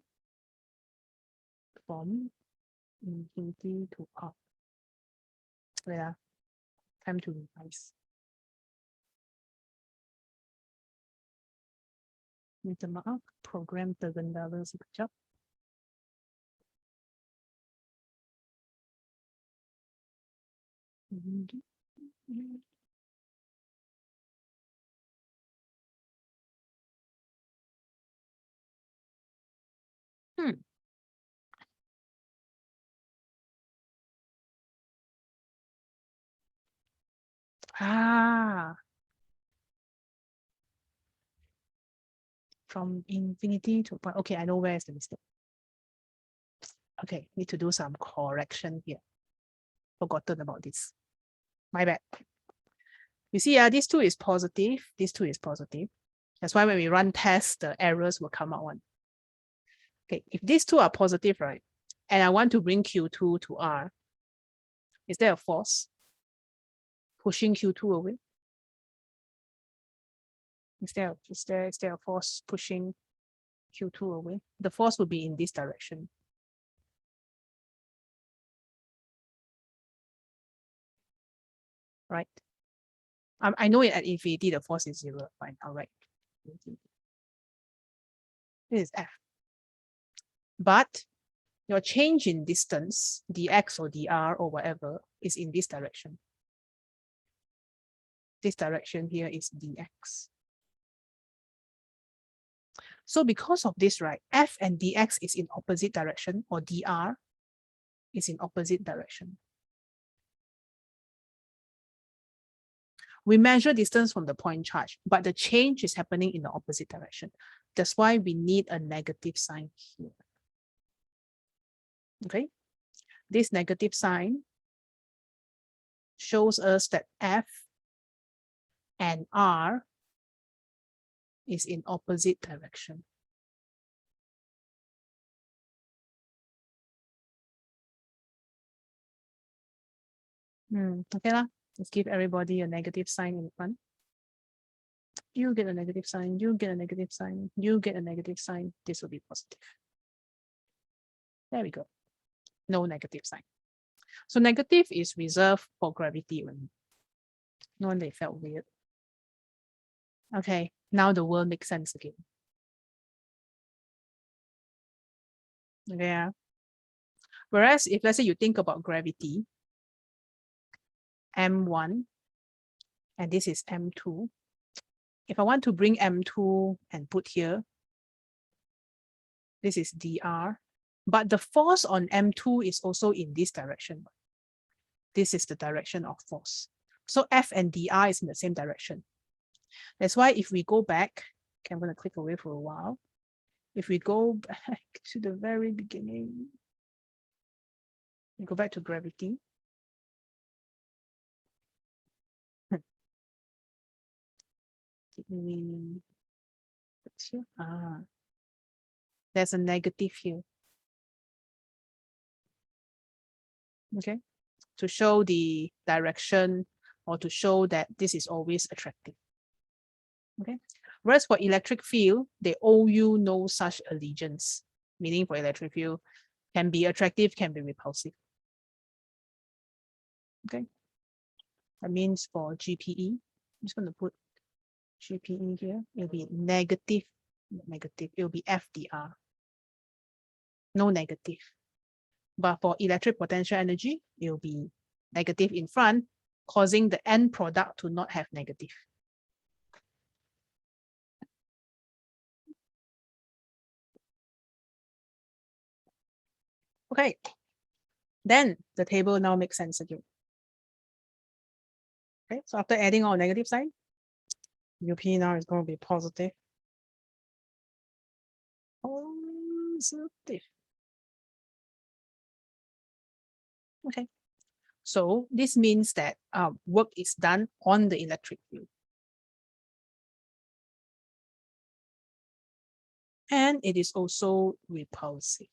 From infinity to up. Yeah, time to revise. Minta maaf, program tergendala sekejap. From infinity to point. Okay, I know where is the mistake. Okay, need to do some correction here. Forgotten about this. My bad. You see, this 2 is positive. This 2 is positive. That's why when we run tests, the errors will come out one. Okay, if these 2 are positive, right? And I want to bring Q2 to R, is there a force pushing Q2 away? Is there a force pushing Q2 away? The force will be in this direction. Right? I know it at infinity, the force is 0. Fine, all right. This is F. But your change in distance, dx or dr or whatever, is in this direction. This direction here is dx. So because of this, right, F and dx is in opposite direction, or dr is in opposite direction. We measure distance from the point charge, but the change is happening in the opposite direction. That's why we need a negative sign here. Okay, this negative sign shows us that F and R is in opposite direction. Okay lah. Let's give everybody a negative sign in front. You get a negative sign, you get a negative sign, you get a negative sign. This will be positive. There we go. No negative sign. So negative is reserved for gravity only. No wonder it felt weird. Okay, now the world makes sense again. Yeah. Whereas if let's say you think about gravity, M1, and this is M2. If I want to bring M2 and put here, this is dr, but the force on M2 is also in this direction. This is the direction of force. So F and dr is in the same direction. That's why if we go back, okay, I'm going to click away for a while. If we go back to the very beginning, we go back to gravity. There's a negative here. Okay, to show the direction or to show that this is always attractive. Okay, whereas for electric field, they owe you no such allegiance, meaning for electric field can be attractive, can be repulsive. Okay, that means for GPE, I'm just going to put GPE here, it'll be negative, it will be FDR, no negative. But for electric potential energy, it will be negative in front, causing the end product to not have negative. Okay, then the table now makes sense again. Okay, so after adding all negative sign, UP now is going to be positive. Positive. Okay, so this means that work is done on the electric field. And it is also repulsive.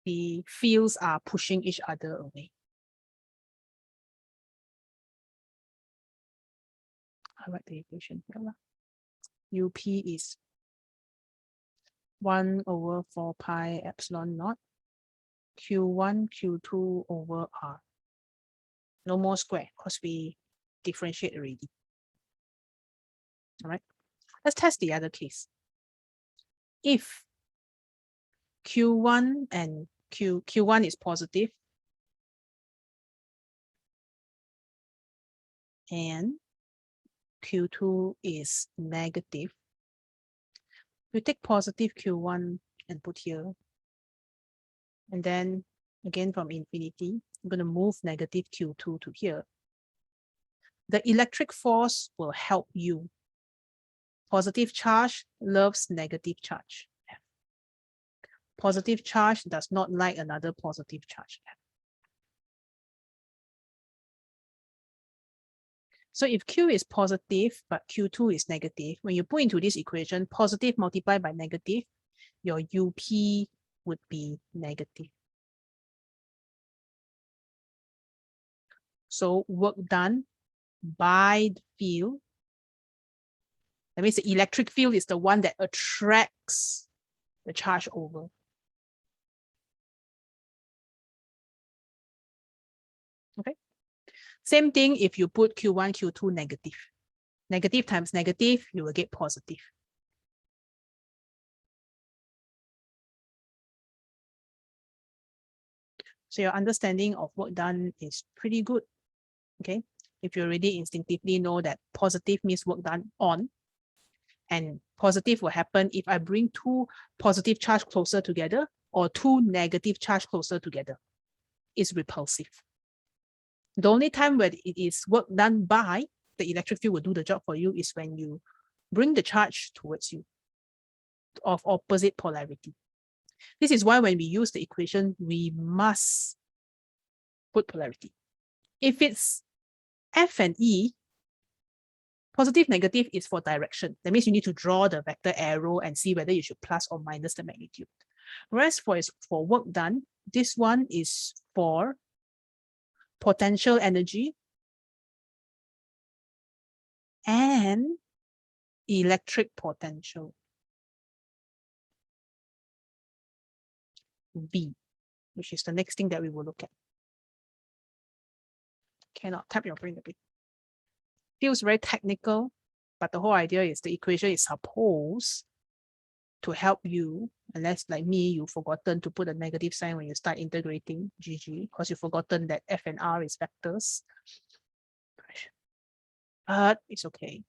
The fields are pushing each other away. I write the equation here. UP is 1 over 4 pi epsilon naught Q1 Q2 over R. No more square because we differentiate already. All right, let's test the other case. If Q1 and Q1 is positive and Q2 is negative, we take positive Q1 and put here. And then again from infinity, I'm going to move negative Q2 to here. The electric force will help you. Positive charge loves negative charge. Positive charge does not like another positive charge. So if Q is positive, but Q2 is negative, when you put into this equation, positive multiplied by negative, your UP would be negative. So work done by the field. That means the electric field is the one that attracts the charge over. Okay. Same thing if you put Q1, Q2 negative. Negative times negative, you will get positive. So your understanding of work done is pretty good. Okay. If you already instinctively know that positive means work done on, and positive will happen if I bring two positive charge closer together or two negative charge closer together. is repulsive. The only time when it is work done by, the electric field will do the job for you is when you bring the charge towards you of opposite polarity. This is why when we use the equation, we must put polarity. If it's F and E, positive, negative is for direction. That means you need to draw the vector arrow and see whether you should plus or minus the magnitude. Whereas for work done, this one is for potential energy and electric potential, V, which is the next thing that we will look at. Cannot tap your brain a bit. Feels very technical, but the whole idea is the equation is supposed to help you, unless like me, you've forgotten to put a negative sign when you start integrating, GG, because you've forgotten that F and R is vectors. But it's okay.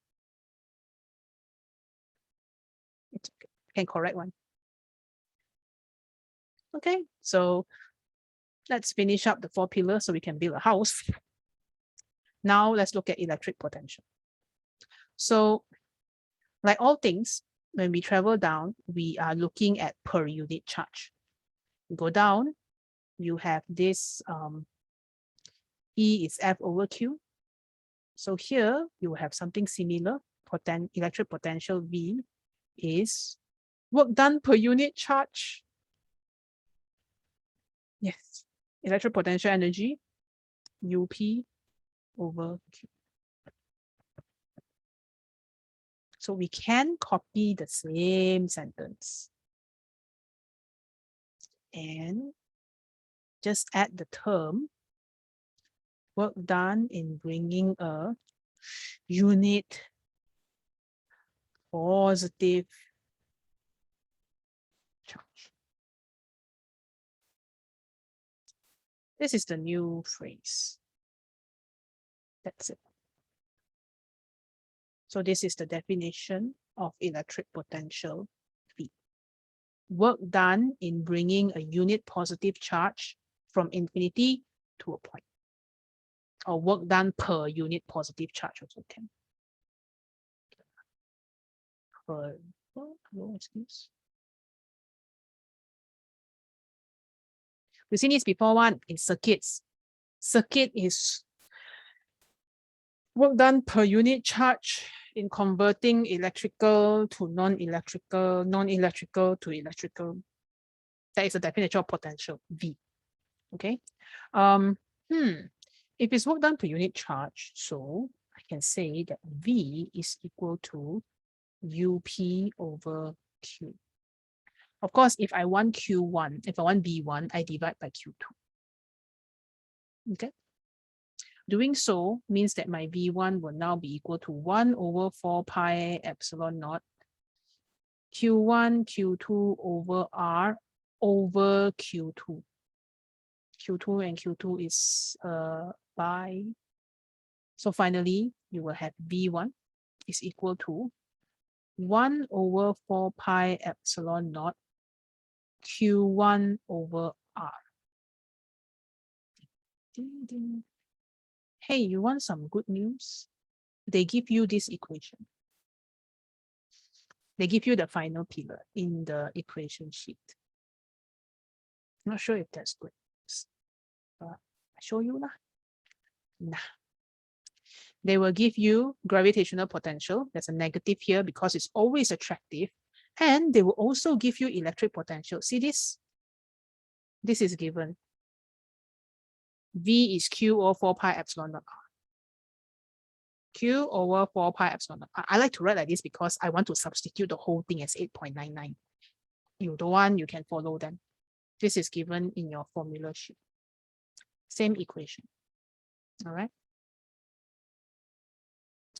It's okay. Can correct one. Okay, so let's finish up the 4 pillars so we can build a house. Now let's look at electric potential. So like all things, when we travel down, we are looking at per unit charge. You go down, you have this E is F over Q. So here you have something similar. Electric potential V is work done per unit charge. Yes, electric potential energy, UP over Q. So we can copy the same sentence and just add the term work done in bringing a unit positive charge. This is the new phrase. That's it. So this is the definition of electric potential V. Work done in bringing a unit positive charge from infinity to a point. Or work done per unit positive charge also can. Excuse. We've seen this before one in circuits. Circuit is work done per unit charge in converting electrical to non-electrical, non-electrical to electrical. That is the definition of potential, V. Okay. If it's work done per unit charge, so I can say that V is equal to UP over Q. Of course, if I want Q1, if I want V1, I divide by Q2. Okay. Doing so means that my V1 will now be equal to 1 over 4 pi epsilon naught Q1, Q2 over R over Q2. Q2 and Q2 is pi. So finally, you will have V1 is equal to 1 over 4 pi epsilon naught Q1 over R. Ding, ding. Hey, you want some good news? They give you this equation. They give you the final pillar in the equation sheet. Not sure if that's good. I show you lah. Nah. They will give you gravitational potential. There's a negative here because it's always attractive. And they will also give you electric potential. See this? This is given. V is Q over 4 pi epsilon naught R. Q over 4 pi epsilon naught R. I like to write like this because I want to substitute the whole thing as 8.99. You don't want, you can follow them. This is given in your formula sheet. Same equation. All right.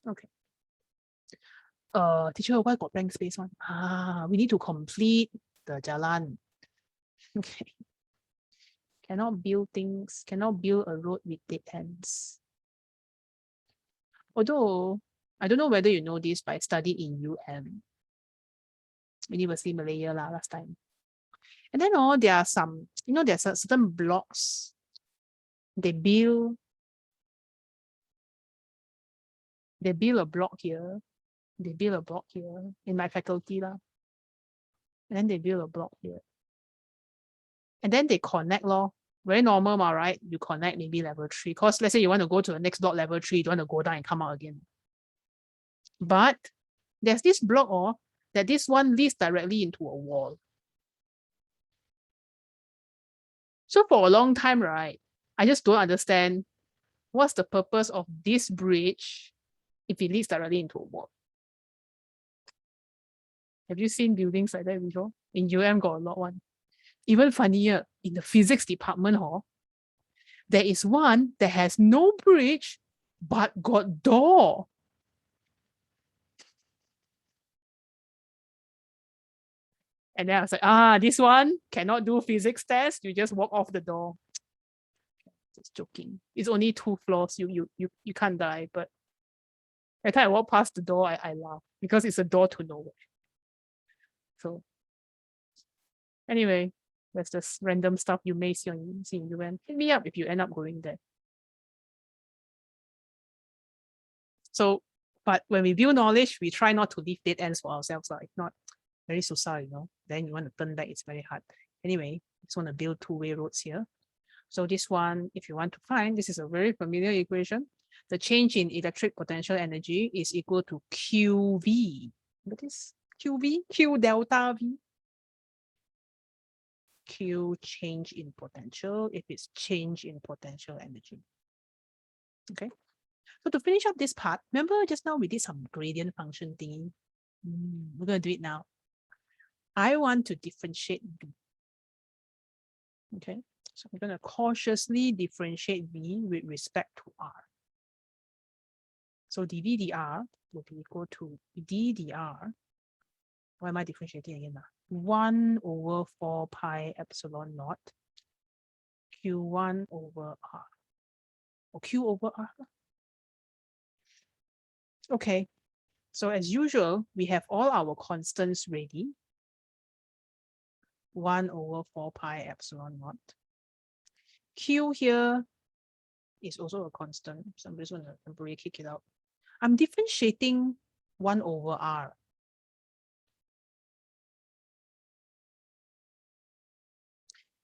Okay. Teacher, why got blank space one? We need to complete the jalan. Okay. Cannot build things, cannot build a road with dead ends. Although, I don't know whether you know this, but I studied in University Malaya last time. And then there are some, there's certain blocks they build a block here. They build a block here in my faculty lah. And then they build a block here. And then they connect lor. Very normal, right? You connect maybe level 3. Because let's say you want to go to the next block, level 3, you don't want to go down and come out again. But there's this block that this one leads directly into a wall. So for a long time, right, I just don't understand what's the purpose of this bridge if it leads directly into a wall. Have you seen buildings like that before? In UM got a lot one. Even funnier, in the physics department, there is one that has no bridge but got door. And then I was like, this one cannot do physics test. You just walk off the door. Just joking. It's only 2 floors. You can't die. But every time I walk past the door, I laugh because it's a door to nowhere. So anyway, that's just random stuff you may see in UM. Hit me up if you end up going there. So, but when we build knowledge, we try not to leave dead ends for ourselves. If not, very susah, then you want to turn back, it's very hard. Anyway, just want to build 2-way roads here. So this one, if you want to find, this is a very familiar equation. The change in electric potential energy is equal to QV. What is QV? Q delta V. Q change in potential if it's change in potential energy. Okay. So to finish up this part, remember just now we did some gradient function thingy. We're going to do it now. I want to differentiate V. Okay. So I'm going to cautiously differentiate V with respect to R. So dV dr will be equal to d dr. Why am I differentiating again? 1 over 4 pi epsilon naught Q1 over R. Or Q over R. Okay. So as usual, we have all our constants ready. 1 over 4 pi epsilon naught. Q here is also a constant. So I'm just going to temporarily kick it out. I'm differentiating 1 over R.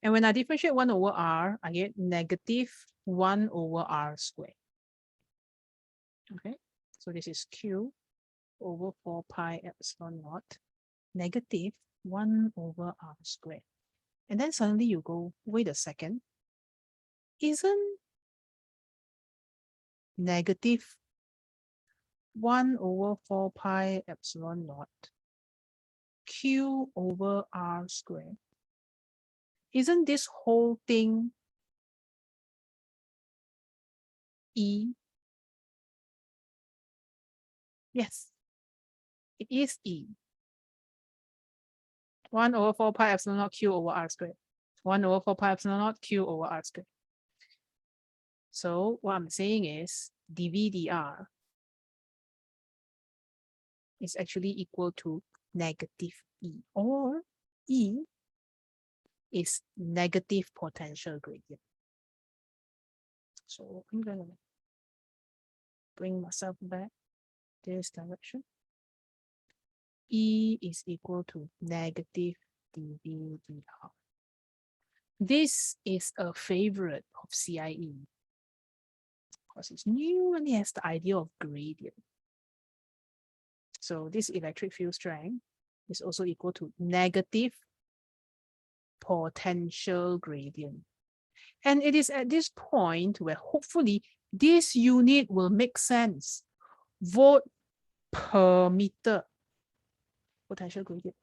And when I differentiate 1 over R, I get negative 1 over R squared. Okay, so this is Q over 4 pi epsilon naught negative 1 over R squared. And then suddenly you go, wait a second, isn't negative 1 over 4 pi epsilon naught Q over R squared? Isn't this whole thing E? Yes, it is E. 1 over 4 pi epsilon naught Q over R squared. 1 over 4 pi epsilon naught Q over R squared. So what I'm saying is dV dr is actually equal to negative E, or E is negative potential gradient. So I'm going to bring myself back this direction. E is equal to negative dV dr. This is a favorite of CIE because it's new and it has the idea of gradient. So this electric field strength is also equal to negative potential gradient. And it is at this point where hopefully this unit will make sense. Volt per meter potential gradient.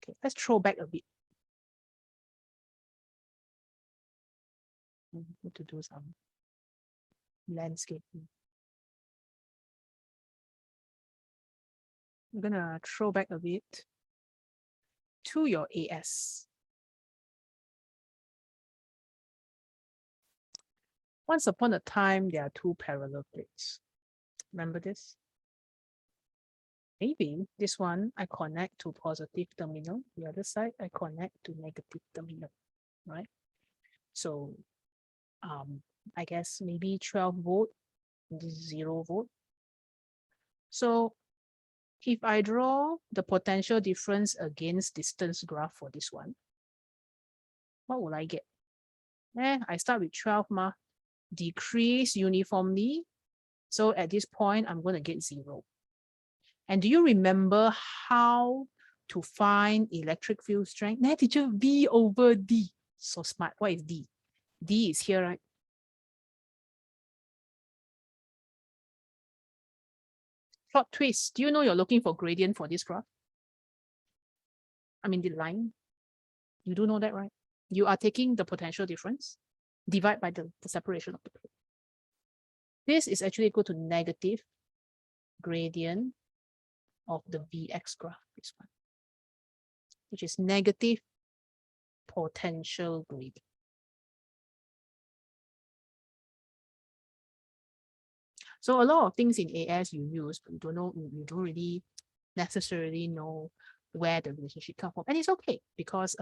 Okay, let's throw back a bit. We need to do some landscaping. I'm gonna throw back a bit to your AS. Once upon a time, there are 2 parallel plates. Remember this? Maybe this one I connect to positive terminal. The other side I connect to negative terminal, right? So I guess maybe 12 volt, 0 volt. So if I draw the potential difference against distance graph for this one, what will I get? I start with 12 ma, decrease uniformly. So at this point, I'm going to get 0. And do you remember how to find electric field strength? Nah, teacher, V over D. So smart. What is D? D is here, right? Plot twist. Do you know you're looking for gradient for this graph? I mean, the line. You do know that, right? You are taking the potential difference, divide by the separation of the plate. This is actually equal to negative gradient of the Vx graph, this one, which is negative potential gradient. So a lot of things in AS you use, but you don't really necessarily know where the relationship comes from. And it's okay because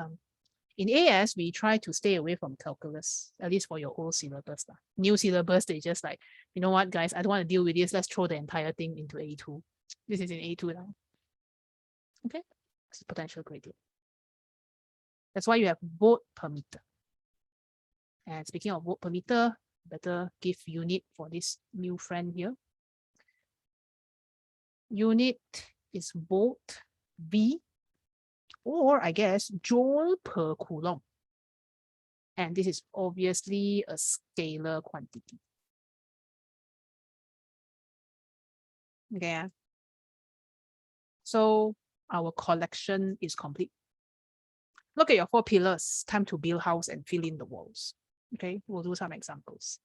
in AS, we try to stay away from calculus, at least for your old syllabus. New syllabus, they just like, you know what, guys, I don't want to deal with this. Let's throw the entire thing into A2. This is in A2 now. Okay, this is potential gradient. That's why you have volt per meter. And speaking of volt per meter, better give unit for this new friend here. Unit is volt V, or I guess joule per coulomb. And this is obviously a scalar quantity. Okay. So our collection is complete. Look at your 4 pillars. Time to build house and fill in the walls. Okay, we'll do some examples.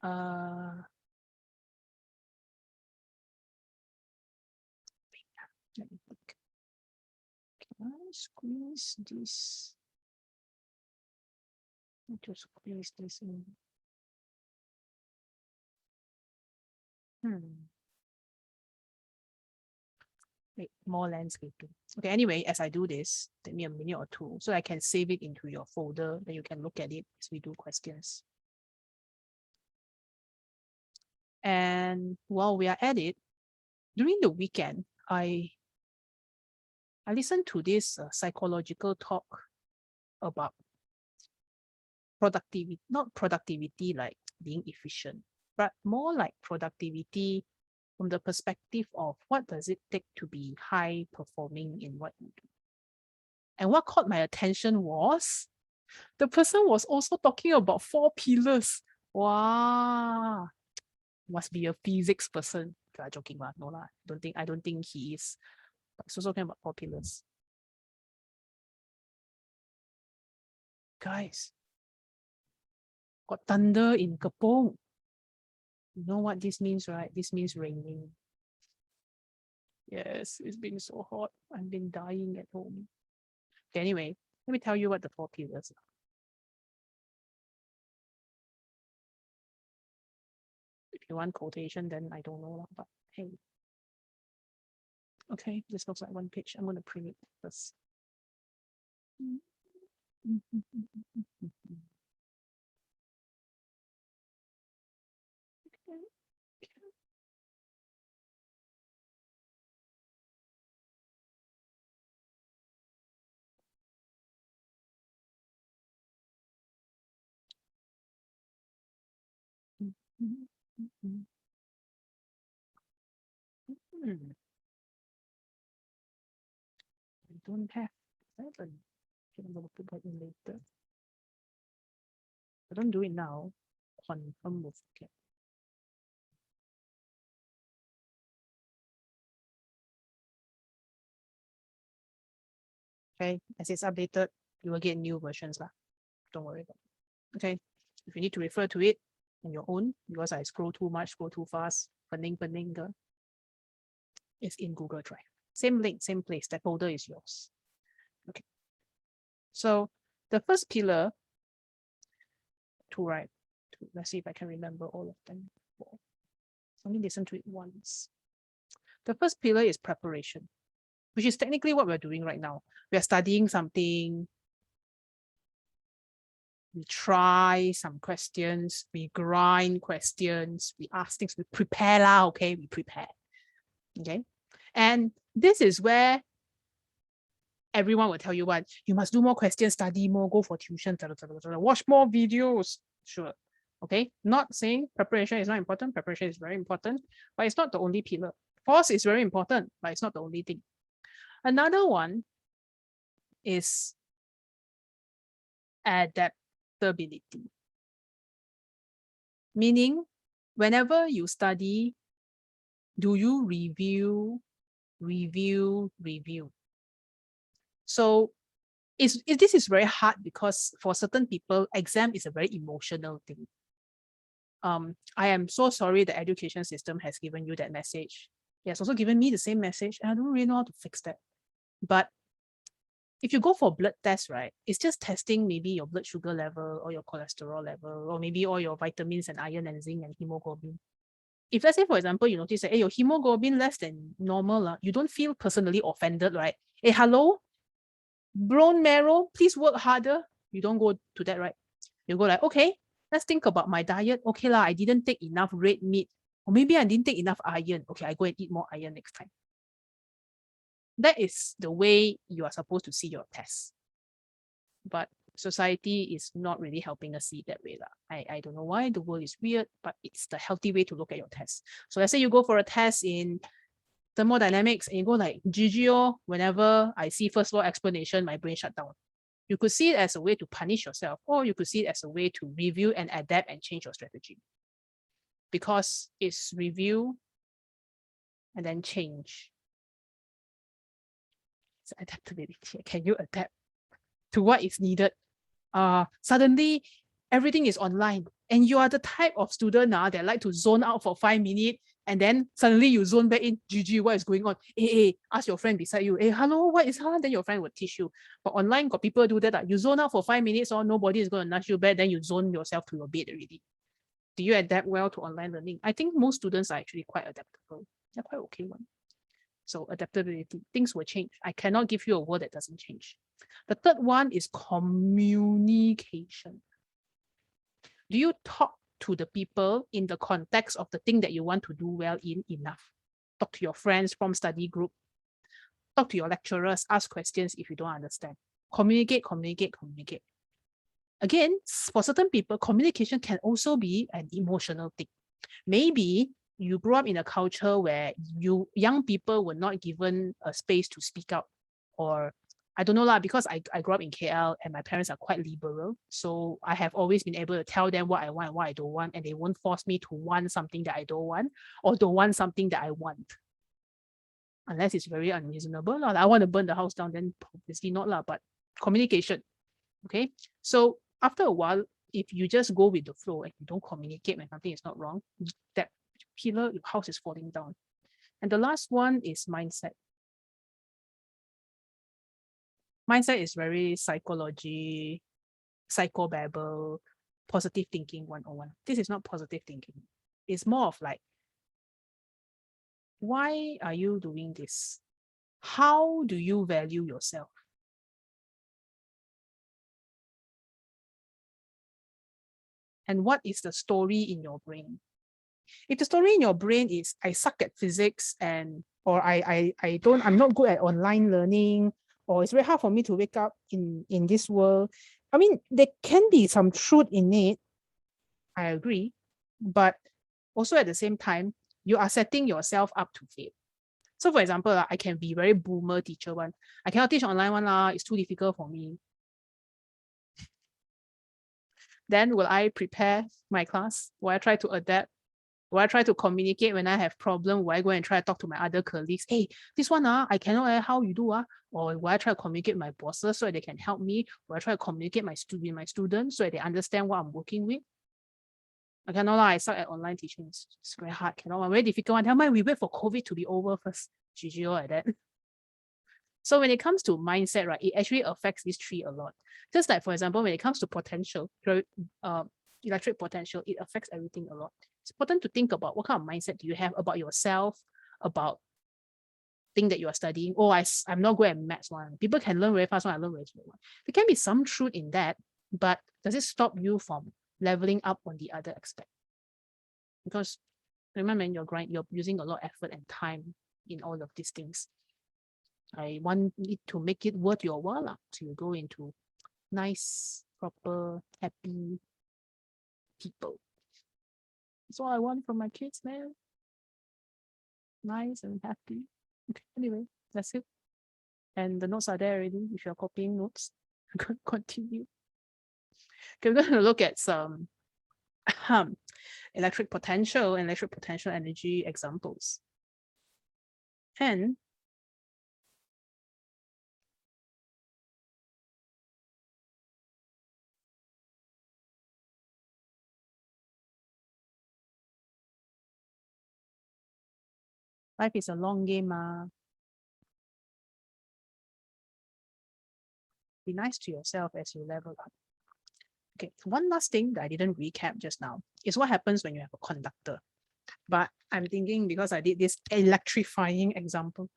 Let me think. Can I squeeze this? To squeeze this in. Wait, more landscaping. Okay, anyway, as I do this, take me a minute or two so I can save it into your folder, then you can look at it as we do questions. And while we are at it, during the weekend, I listened to this psychological talk about productivity, not productivity like being efficient, but more like productivity from the perspective of what does it take to be high performing in what you do. And what caught my attention was the person was also talking about 4 pillars. Wow, must be a physics person. Joking, no lah. I don't think he is. But he's also talking about 4 pillars. Guys, got thunder in Kepong. You know what this means, right? This means raining. Yes, it's been so hot. I've been dying at home. Okay, anyway, let me tell you what the 4 pillars are. If you want quotation, then I don't know, but hey. Okay, this looks like one page. I'm going to print it first. I don't have 7. I'm going to put that in later. I don't do it now. Confirm will forget. Okay, as it's updated, you will get new versions lah. Don't worry about it. Okay, if you need to refer to it on your own because I scroll too much, scroll too fast, pening, it's in Google Drive. Same link, same place. That folder is yours. Okay. So the first pillar, let's see if I can remember all of them. Only listen to it once. The first pillar is preparation, which is technically what we're doing right now. We're studying something. we try some questions, we grind questions, we ask things, we prepare lah, okay, we prepare, okay? And this is where everyone will tell you what, you must do more questions, study more, go for tuition, watch more videos, sure, okay? Not saying preparation is not important, preparation is very important, but it's not the only pillar. Course is very important, but it's not the only thing. Another one is adaptability. Meaning, whenever you study, do you review? So this is very hard because for certain people, exam is a very emotional thing. I am so sorry the education system has given you that message. It has also given me the same message, and I don't really know how to fix that. But if you go for blood test, right, it's just testing maybe your blood sugar level or your cholesterol level, or maybe all your vitamins and iron and zinc and hemoglobin. If let's say, for example, you notice that, hey, your hemoglobin less than normal, you don't feel personally offended, right? Hey, hello, bone marrow, please work harder. You don't go to that, right? You go like, okay, let's think about my diet. Okay lah, I didn't take enough red meat, or maybe I didn't take enough iron. Okay, I go and eat more iron next time. That is the way you are supposed to see your tests. But society is not really helping us see it that way. I don't know why, the world is weird, but it's the healthy way to look at your tests. So let's say you go for a test in thermodynamics and you go like, GGO, whenever I see first law explanation, my brain shut down. You could see it as a way to punish yourself, or you could see it as a way to review and adapt and change your strategy. Because it's review and then change. It's adaptability. Can you adapt to what is needed? Suddenly, everything is online, and you are the type of student that like to zone out for 5 minutes, and then suddenly you zone back in. GG, what is going on? Hey, ask your friend beside you. Hey, hello, what is hard? Then your friend will teach you. But online, got people do that. You zone out for 5 minutes, or nobody is going to nudge you back. Then you zone yourself to your bed already. Do you adapt well to online learning? I think most students are actually quite adaptable. They're quite okay one. So adaptability, things will change. I cannot give you a word that doesn't change. The third one is communication. Do you talk to the people in the context of the thing that you want to do well in enough? Talk to your friends from study group. Talk to your lecturers, ask questions if you don't understand. Communicate. Again, for certain people, communication can also be an emotional thing. Maybe you grew up in a culture where young people were not given a space to speak out, or I don't know lah, because I grew up in KL and my parents are quite liberal. So I have always been able to tell them what I want and what I don't want, and they won't force me to want something that I don't want, or don't want something that I want. Unless it's very unreasonable. Like, I want to burn the house down, then obviously not lah, but communication. Okay. So after a while, if you just go with the flow and you don't communicate when something is not wrong, that pillar, your house is falling down. And the last one is mindset. Mindset is very psychology, psychobabble, positive thinking 101. This is not positive thinking. It's more of like, why are you doing this? How do you value yourself? And what is the story in your brain? If the story in your brain is, I suck at physics, and or I'm not good at online learning, or it's very hard for me to wake up in this world. I mean, there can be some truth in it. I agree. But also at the same time, you are setting yourself up to fail. So for example, I can be very boomer teacher one. I cannot teach online one lah. It's too difficult for me. Then will I prepare my class? Will I try to adapt? Will I try to communicate when I have problem? Will I go and try to talk to my other colleagues? Hey, this one, I cannot, how you do? Or will I try to communicate with my bosses so that they can help me? Will I try to communicate with my students so that they understand what I'm working with? I cannot, I suck at online teaching. It's very hard. Cannot, very difficult one. Tell me, we wait for COVID to be over first. GG like that. So when it comes to mindset, right, it actually affects these three a lot. Just like, for example, when it comes to potential, electric potential, it affects everything a lot. It's important to think about what kind of mindset do you have about yourself, about thing that you are studying. Oh, I'm not good at maths one. People can learn very fast when I learn very slow one. There can be some truth in that, but does it stop you from leveling up on the other aspect? Because remember, you're using a lot of effort and time in all of these things. I want it to make it worth your while. So you go into nice, proper, happy people. That's all I want from my kids, man. Nice and happy. Okay, anyway, that's it. And the notes are there already. If you're copying notes, continue. Okay, we're going to look at some electric potential and electric potential energy examples. And life is a long game. Be nice to yourself as you level up. Okay, one last thing that I didn't recap just now is what happens when you have a conductor. But I'm thinking, because I did this electrifying example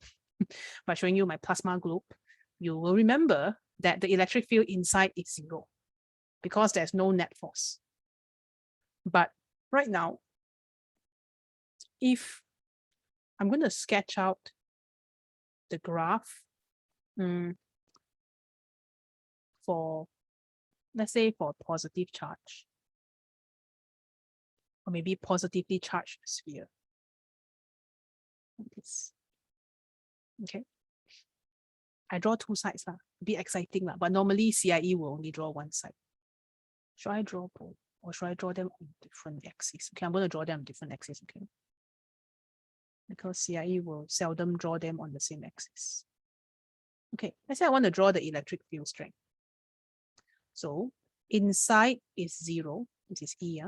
by showing you my plasma globe, you will remember that the electric field inside is zero because there's no net force. But right now, if I'm going to sketch out the graph for, let's say, for a positive charge, or maybe positively charged sphere. Like this. Okay. I draw two sides, be exciting, but normally CIE will only draw one side. Should I draw both, or should I draw them on different axes? Okay, I'm going to draw them on different axes, okay? Because CIE will seldom draw them on the same axis. Okay, let's say I want to draw the electric field strength. So inside is zero, this is E,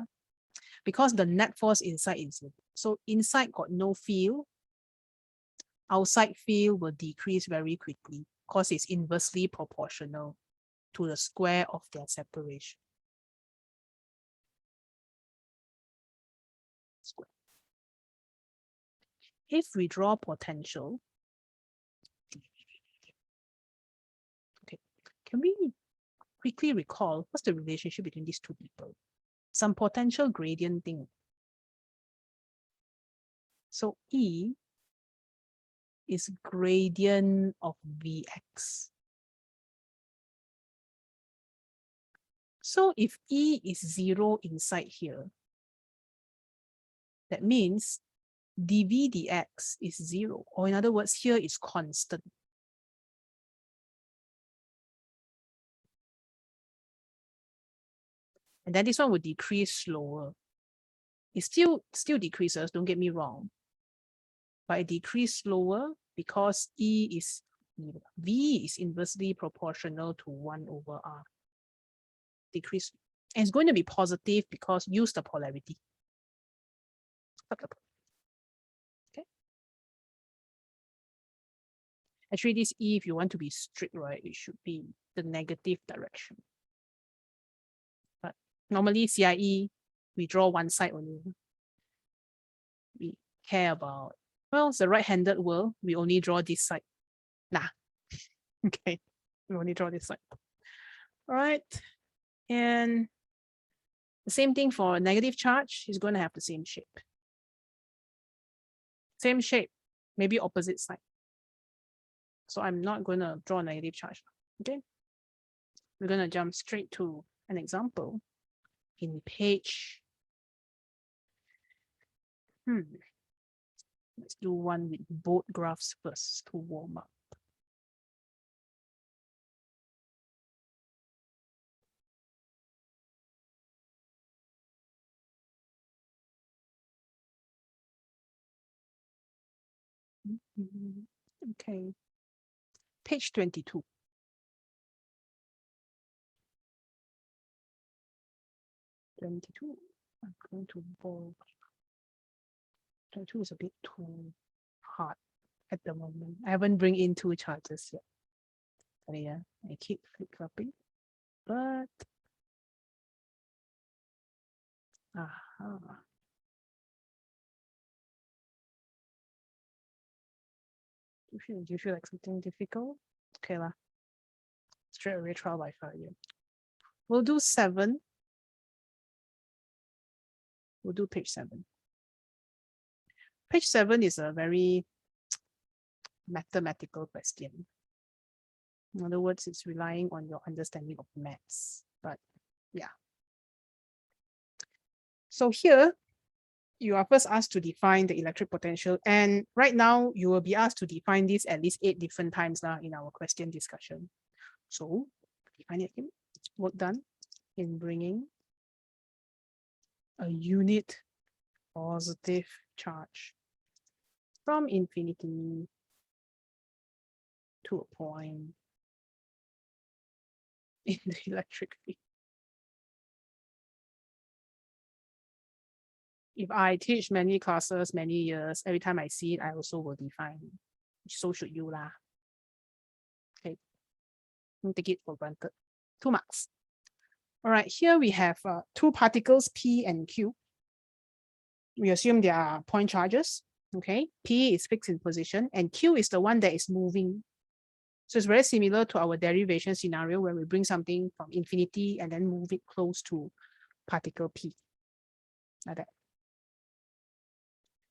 because the net force inside is zero. So inside got no field, outside field will decrease very quickly because it's inversely proportional to the square of their separation. Square. If we draw potential, okay, can we quickly recall what's the relationship between these two people? Some potential gradient thing. So E is gradient of Vx. So if E is zero inside here, that means dV dx is zero, or in other words, here is constant. And then this one will decrease slower. It still decreases, don't get me wrong. But it decreases slower because V is inversely proportional to 1 over R. Decrease. And it's going to be positive because use the polarity. Okay. Actually, this E, if you want to be strict, right, it should be the negative direction. But normally CIE, we draw one side only. We care about, well, it's a right-handed world. We only draw this side. Nah. Okay. We only draw this side. All right. And the same thing for a negative charge is going to have the same shape. Same shape, maybe opposite side. So I'm not going to draw a negative charge. Okay. We're going to jump straight to an example in page. Let's do one with both graphs first to warm up. Okay. Page 22. 22. I'm going to bold. 22 is a bit too hard at the moment. I haven't bring in two charges yet. So yeah, I keep flip-flopping. But do you feel like something difficult? Okay lah. Straight away trial by fire. We'll do 7. We'll do page 7. Page 7 is a very mathematical question. In other words, it's relying on your understanding of maths. But yeah. So here, you are first asked to define the electric potential. And right now, you will be asked to define this at least 8 different times now in our question discussion. So define it again. Work done in bringing a unit positive charge from infinity to a point in the electric field. If I teach many classes, many years, every time I see it, I also will define. So should you lah. Okay. Don't take it for granted. 2 marks. All right, here we have 2 particles, P and Q. We assume they are point charges. Okay, P is fixed in position and Q is the one that is moving. So it's very similar to our derivation scenario where we bring something from infinity and then move it close to particle P. Like that.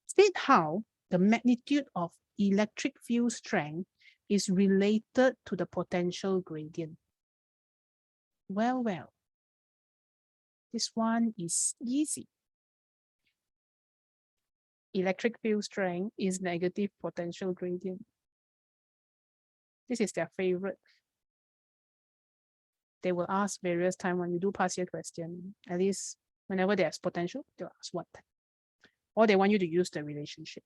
State how the magnitude of electric field strength is related to the potential gradient. Well, this one is easy. Electric field strength is negative potential gradient. This is their favorite. They will ask various times when you do past year question, at least whenever there's potential, they'll ask what time. Or they want you to use the relationship.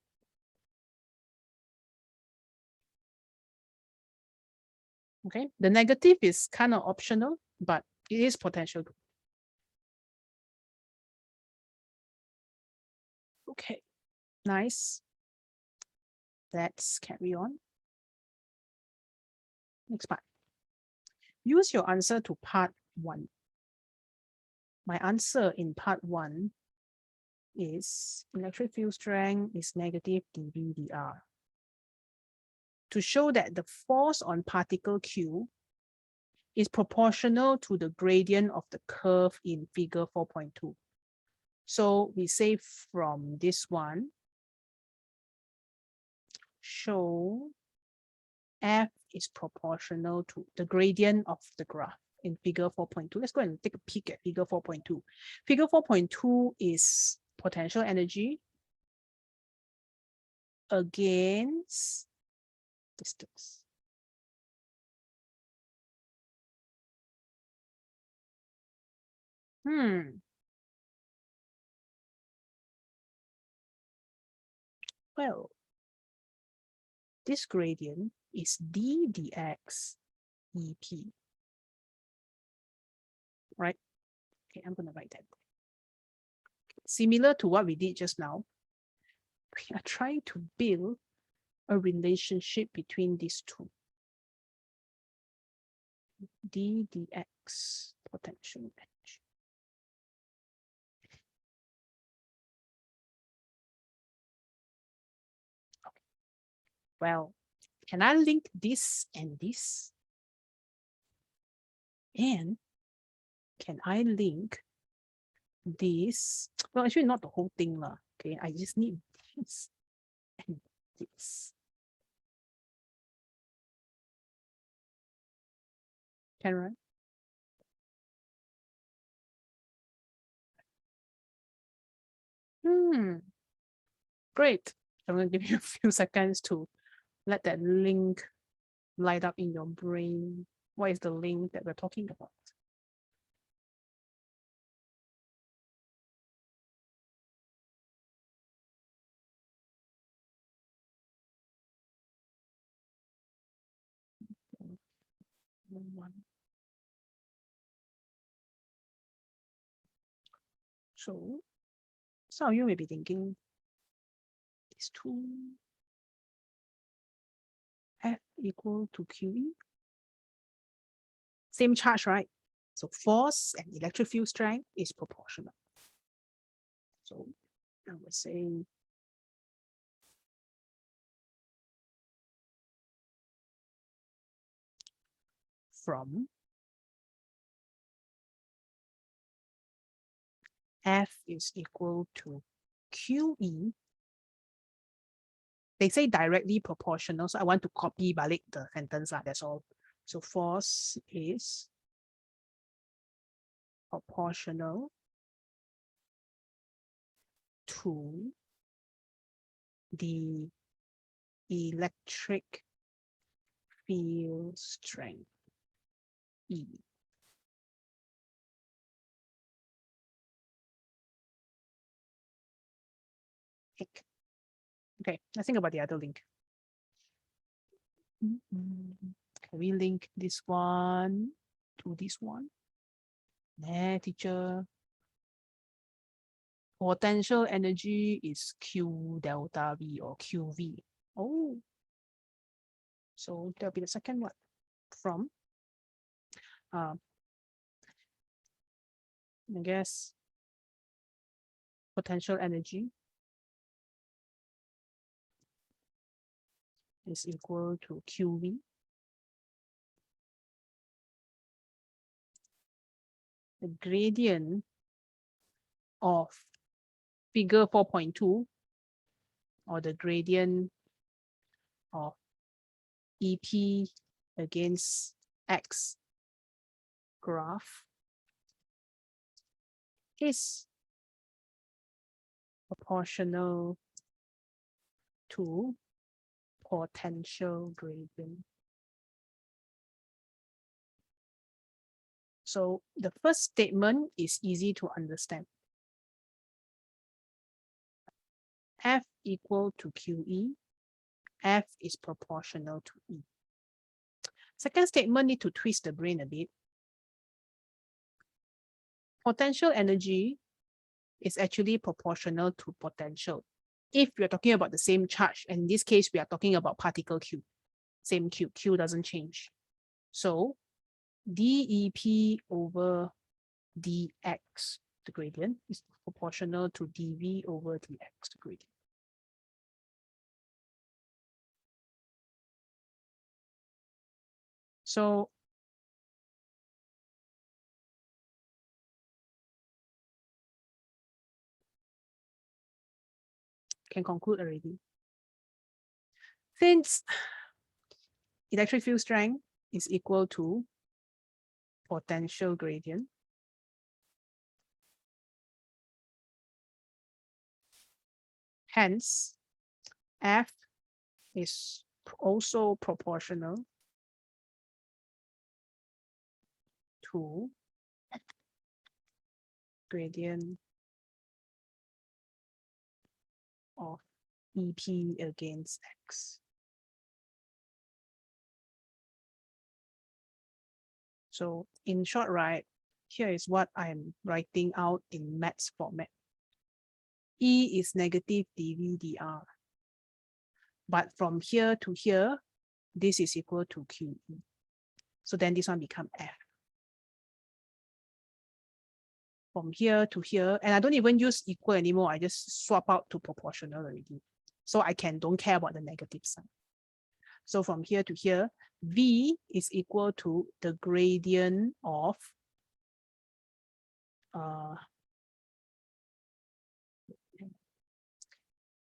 Okay, the negative is kind of optional, but it is potential. Okay, nice. Let's carry on. Next part. Use your answer to part 1. My answer in part 1 is electric field strength is negative dV/dr. To show that the force on particle Q is proportional to the gradient of the curve in figure 4.2. So we say from this one, show F is proportional to the gradient of the graph in figure 4.2. Let's go and take a peek at figure 4.2. Figure 4.2 is potential energy against distance. Well, this gradient is d dx EP. Right? Okay, I'm going to write that. Similar to what we did just now, we are trying to build a relationship between these two. D dx potential energy. Okay. Well, can I link this and this? And can I link this? Well, actually not the whole thing lah. Okay, I just need this and this. Can I? Great. I'm going to give you a few seconds to let that link light up in your brain. What is the link that we're talking about? So some of you may be thinking, it's 2 F equal to QE. Same charge, right? So force and electric field strength is proportional. So I would say from F is equal to QE. They say directly proportional, so I want to copy balik the sentence, that's all. So force is proportional to the electric field strength, E. Okay, let's think about the other link. Can we link this one to this one? Nah, teacher. Potential energy is Q delta V or QV. Oh, so that'll be the second one from, I guess, potential energy is equal to QV. The gradient of figure 4.2 or the gradient of EP against X graph is proportional to potential gradient. So the first statement is easy to understand. F equal to QE, F is proportional to E. Second statement need to twist the brain a bit. Potential energy is actually proportional to potential. If we're talking about the same charge, and in this case, we are talking about particle Q, same Q, Q doesn't change. So dEP over dx, the gradient, is proportional to dV over dx, the gradient. So can conclude already. Since electric field strength is equal to potential gradient, hence F is also proportional to gradient of EP against X. So in short, right, here is what I'm writing out in maths format. E is negative dV dr. But from here to here, this is equal to QE. So then this one become F. From here to here, and I don't even use equal anymore. I just swap out to proportional already. So I don't care about the negative sign. So from here to here, V is equal to the gradient of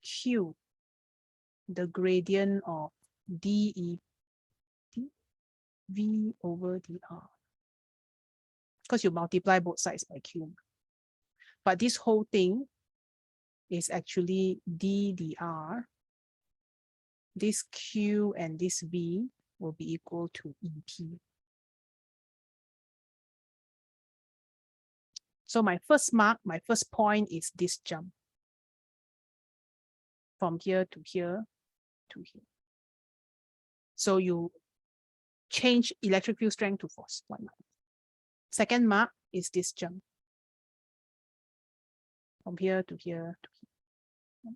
Q, the gradient of dE V over dr. Because you multiply both sides by Q. But this whole thing is actually d dr. This Q and this V will be equal to EP. So my first point is this jump. From here to here to here. So you change electric field strength to force, 1 mark. Second mark is this jump. From here to here to here.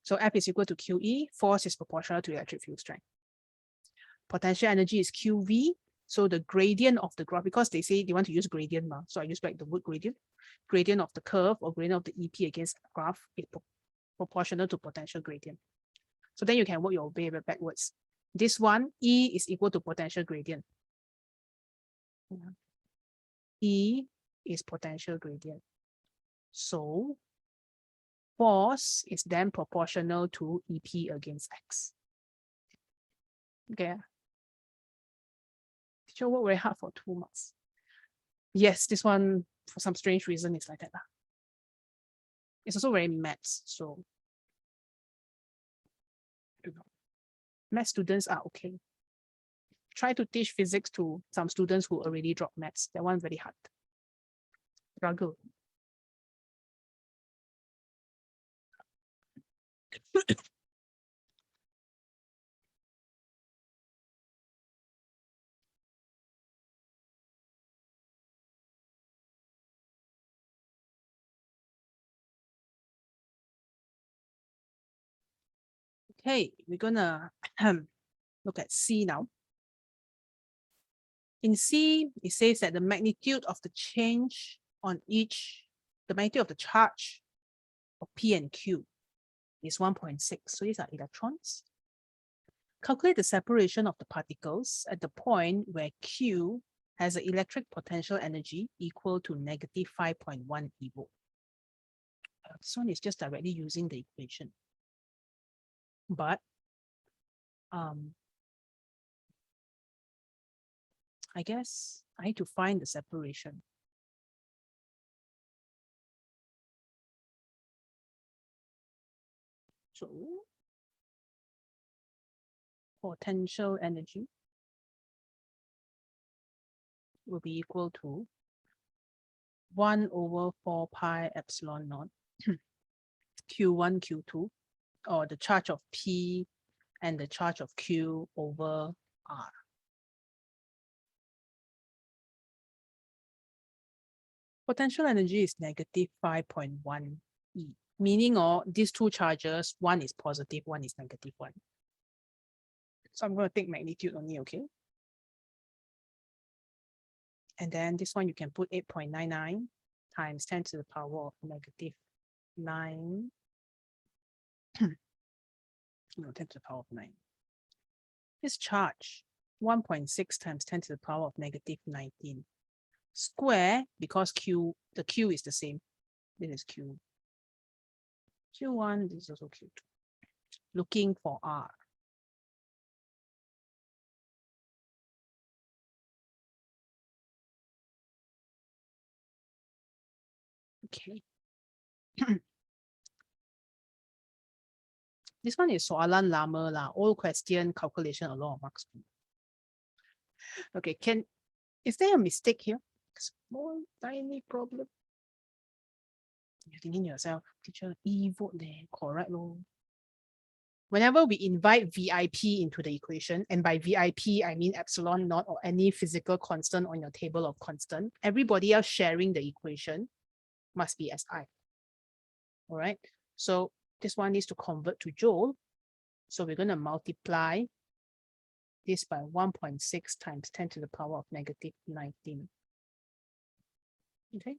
So F is equal to QE, force is proportional to electric field strength. Potential energy is QV, so the gradient of the graph, because they say they want to use gradient, so I use back the word gradient. Gradient of the curve or gradient of the EP against the graph is proportional to potential gradient. So then you can work your way backwards. This one, E is equal to potential gradient. E is potential gradient. So force is then proportional to EP against X. Okay. Teacher worked very hard for 2 marks. Yes, this one, for some strange reason, is like that. It's also very maths, so math students are okay. Try to teach physics to some students who already dropped maths. That one very hard. Struggle. Okay, we're gonna look at C now. In C, it says that the magnitude of the change on the magnitude of the charge of P and Q is 1.6. So these are electrons. Calculate the separation of the particles at the point where Q has an electric potential energy equal to negative 5.1 eV. This one is just directly using the equation. But I guess I need to find the separation. So potential energy will be equal to 1 over 4 pi epsilon naught Q1, Q2, or the charge of P and the charge of Q over R. Potential energy is negative 5.1 E, meaning these two charges, one is positive, one is negative 1. So I'm going to take magnitude only, okay? And then this one you can put 8.99 times 10 to the power of negative 9. No, 10 to the power of 9. This charge, 1.6 times 10 to the power of negative 19. Square, because the Q is the same. This is Q. Q1, this is also Q2. Looking for R. Okay. This one is soalan lama lah. Old question, calculation, a lot of marks. Okay, is there a mistake here? Small, tiny problem. You're thinking yourself, teacher, E vote there, correct lor. Whenever we invite VIP into the equation, and by VIP, I mean epsilon naught or any physical constant on your table of constant, everybody else sharing the equation must be SI. All right, so this one needs to convert to joule. So we're going to multiply this by 1.6 times 10 to the power of negative 19. Okay,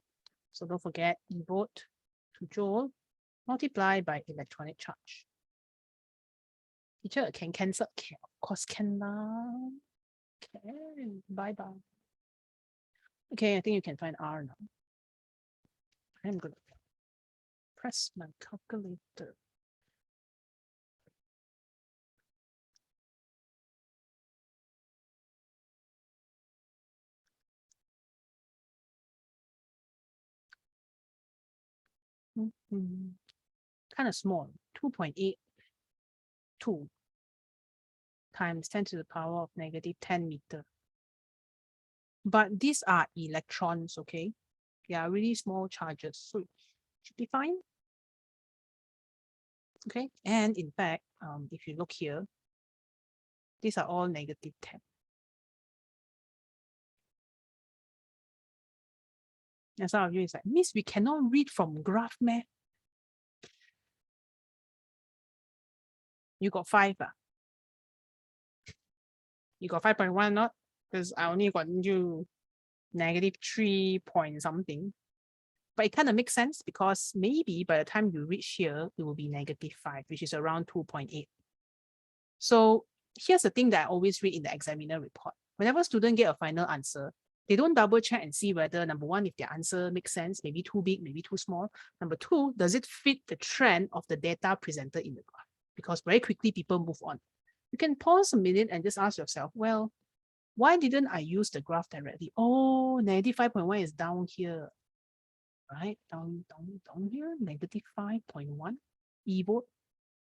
so don't forget E vote to joule multiplied by electronic charge. Teacher, can cancel? Can, of course can now. Can. Bye-bye. Okay, I think you can find R now. I'm going to press my calculator. Kind of small, 2.82 times 10 to the power of negative 10 meter. But these are electrons, okay? They are really small charges, so it should be fine. Okay, and in fact, if you look here, these are all negative 10. And some of you is like, Miss, we cannot read from graph, man. You got 5. You got 5.1 not? Because I only got you negative 3 point something. But it kind of makes sense because maybe by the time you reach here, it will be negative 5, which is around 2.8. So here's the thing that I always read in the examiner report. Whenever students get a final answer, They don't double check and see whether, number one, if their answer makes sense, maybe too big, maybe too small. Number two, does it fit the trend of the data presented in the graph? Because very quickly people move on. You can pause a minute and just ask yourself, well, why didn't I use the graph directly? Oh, negative 5.1 is down here, right? Down here, negative 5.1 e-vote.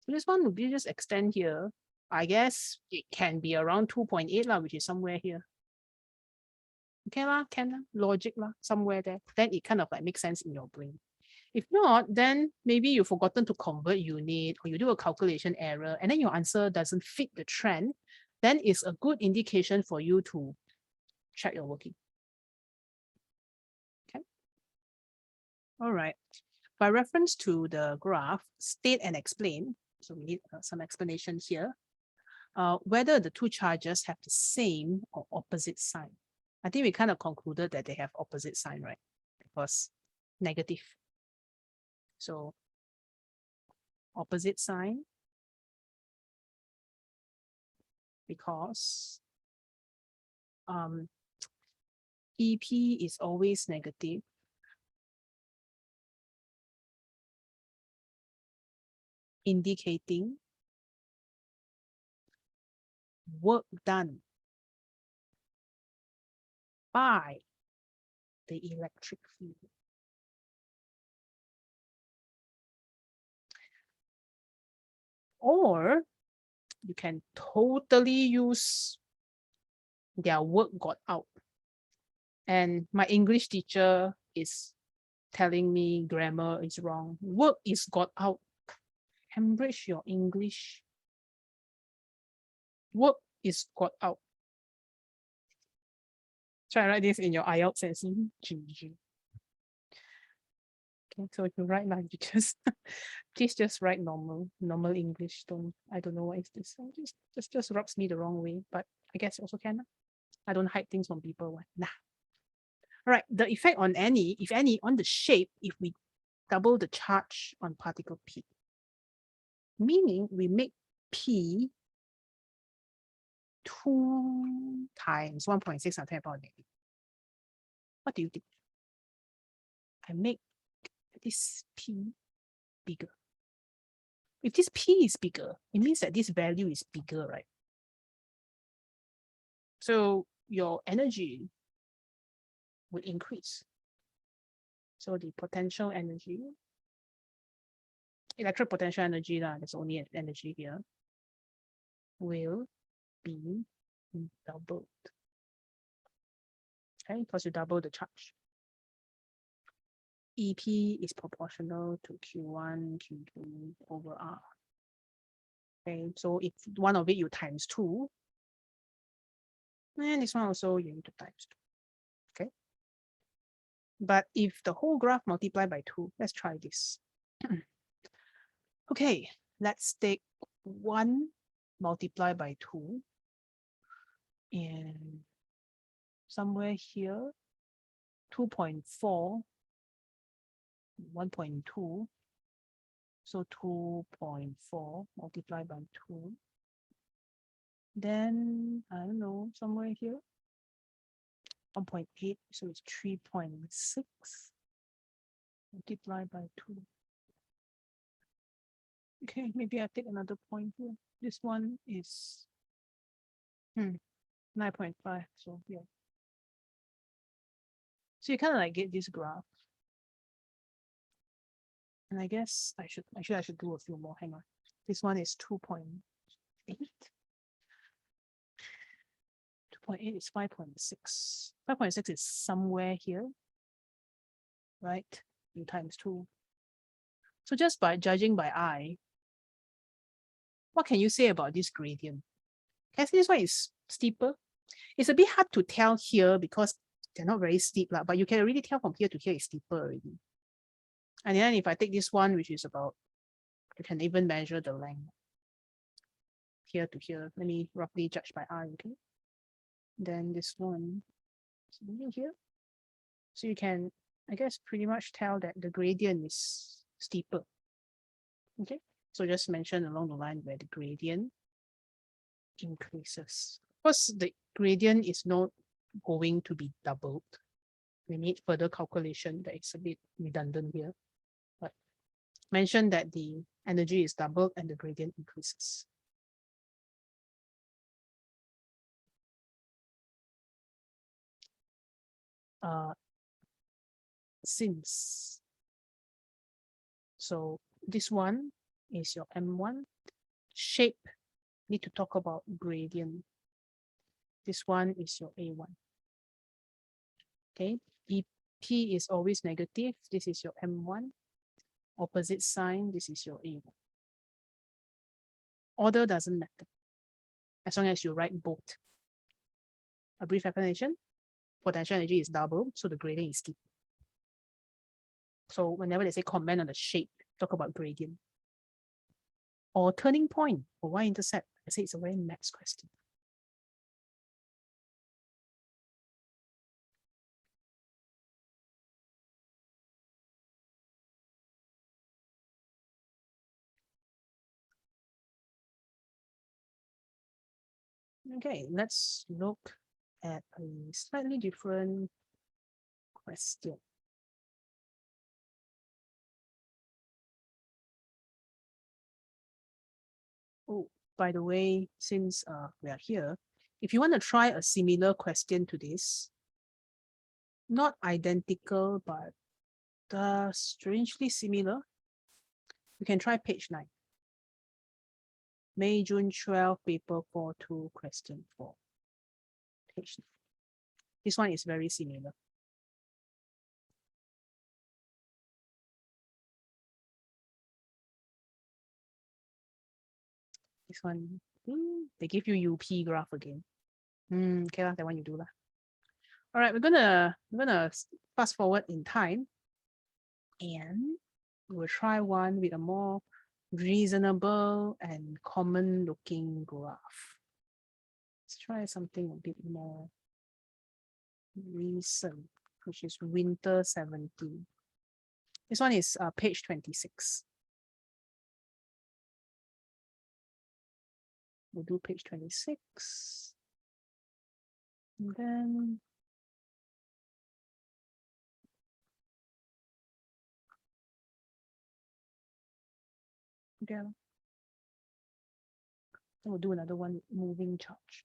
So this one would be just extend here. I guess it can be around 2.8 lah, which is somewhere here. Okay lah, can lah, logic lah, somewhere there. Then it kind of like makes sense in your brain. If not, then maybe you've forgotten to convert unit or you do a calculation error and then your answer doesn't fit the trend, then it's a good indication for you to check your working. Okay. All right. By reference to the graph, state and explain. So we need some explanation here. Whether the two charges have the same or opposite sign. I think we kind of concluded that they have opposite sign, right? Because negative. So opposite sign because EP is always negative. Indicating work done by the electric field. Or you can totally use their work got out. And my English teacher is telling me grammar is wrong. Work is got out. Embrace your English. Work is got out. Try to write this in your IELTS and see. GG. Okay, so if you write like you just please just write normal English. I don't know what is this. Just rubs me the wrong way, but I guess also can. I don't hide things from people. Nah. All right, the effect on any, if any, on the shape if we double the charge on particle P. Meaning we make P 2 times 1.6 to the 10 power negative. What do you think? I make this P bigger. If this P is bigger, it means that this value is bigger, right? So your energy would increase. So the potential energy, electric potential energy, there's only an energy here, will be doubled. Okay, because you double the charge. EP is proportional to Q1, Q2 over R. Okay, so if one of it you times 2, and this one also you need to times 2. Okay. But if the whole graph multiplied by 2, let's try this. Okay, let's take 1 multiplied by 2 and somewhere here 2.4, 1.2, so 2.4 multiplied by 2. Then I don't know, somewhere here 1.8, so it's 3.6 multiplied by 2. Okay, maybe I take another point here. This one is 9.5. So yeah. So you kind of like get this graph. And I guess I should do a few more. Hang on. This one is 2.8. 2.8 is 5.6. 5.6 is somewhere here, right? You times 2. So just by judging by eye, what can you say about this gradient? Can I say this one is steeper? It's a bit hard to tell here because they're not very steep, but you can already tell from here to here is steeper already. And then if I take this one, which is about, you can even measure the length here to here. Let me roughly judge by eye, okay? Then this one is here. So you can, I guess, pretty much tell that the gradient is steeper. Okay, so just mention along the line where the gradient increases. Of course, the gradient is not going to be doubled. We need further calculation that is a bit redundant here, but mention that the energy is doubled and the gradient increases. Since. So this one is your M1. Shape, need to talk about gradient. This one is your A1. Okay, EP is always negative. This is your M1. Opposite sign, this is your A1. Order doesn't matter as long as you write both. A brief explanation, potential energy is double, so the gradient is steep. So whenever they say comment on the shape, talk about gradient. Or turning point or y-intercept. I say it's a very maths question. Okay, let's look at a slightly different question. Oh, by the way, since we are here, if you want to try a similar question to this, not identical, but strangely similar, you can try page 9. May, June 12, paper 4.2, question 4. Page 9. This one is very similar. This one, they give you UP graph again. Okay, that one you do lah. All right, we're gonna fast forward in time, and we'll try one with a more reasonable and common looking graph. Let's try something a bit more recent, which is winter 17. This one is page 26. We'll do page 26. And then yeah. Then we'll do another one, moving charge.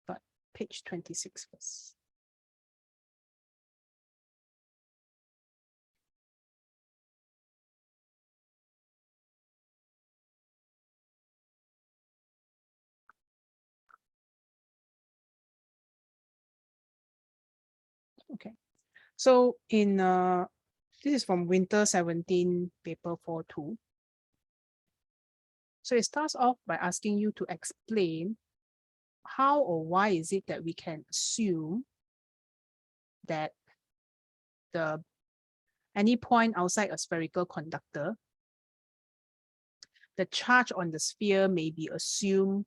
But page 26 first. Okay, so in this is from winter 17, paper 4.2. So it starts off by asking you to explain how or why is it that we can assume that any point outside a spherical conductor, the charge on the sphere may be assumed,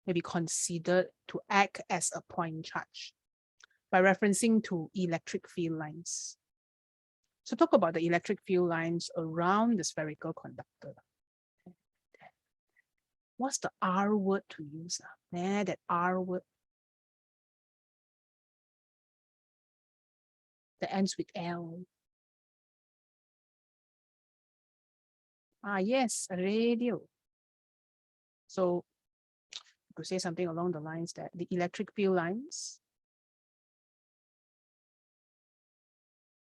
may be considered to act as a point charge by referencing to electric field lines. So talk about the electric field lines around the spherical conductor. What's the R word to use? That R word that ends with L. Yes, a radio. So you could say something along the lines that the electric field lines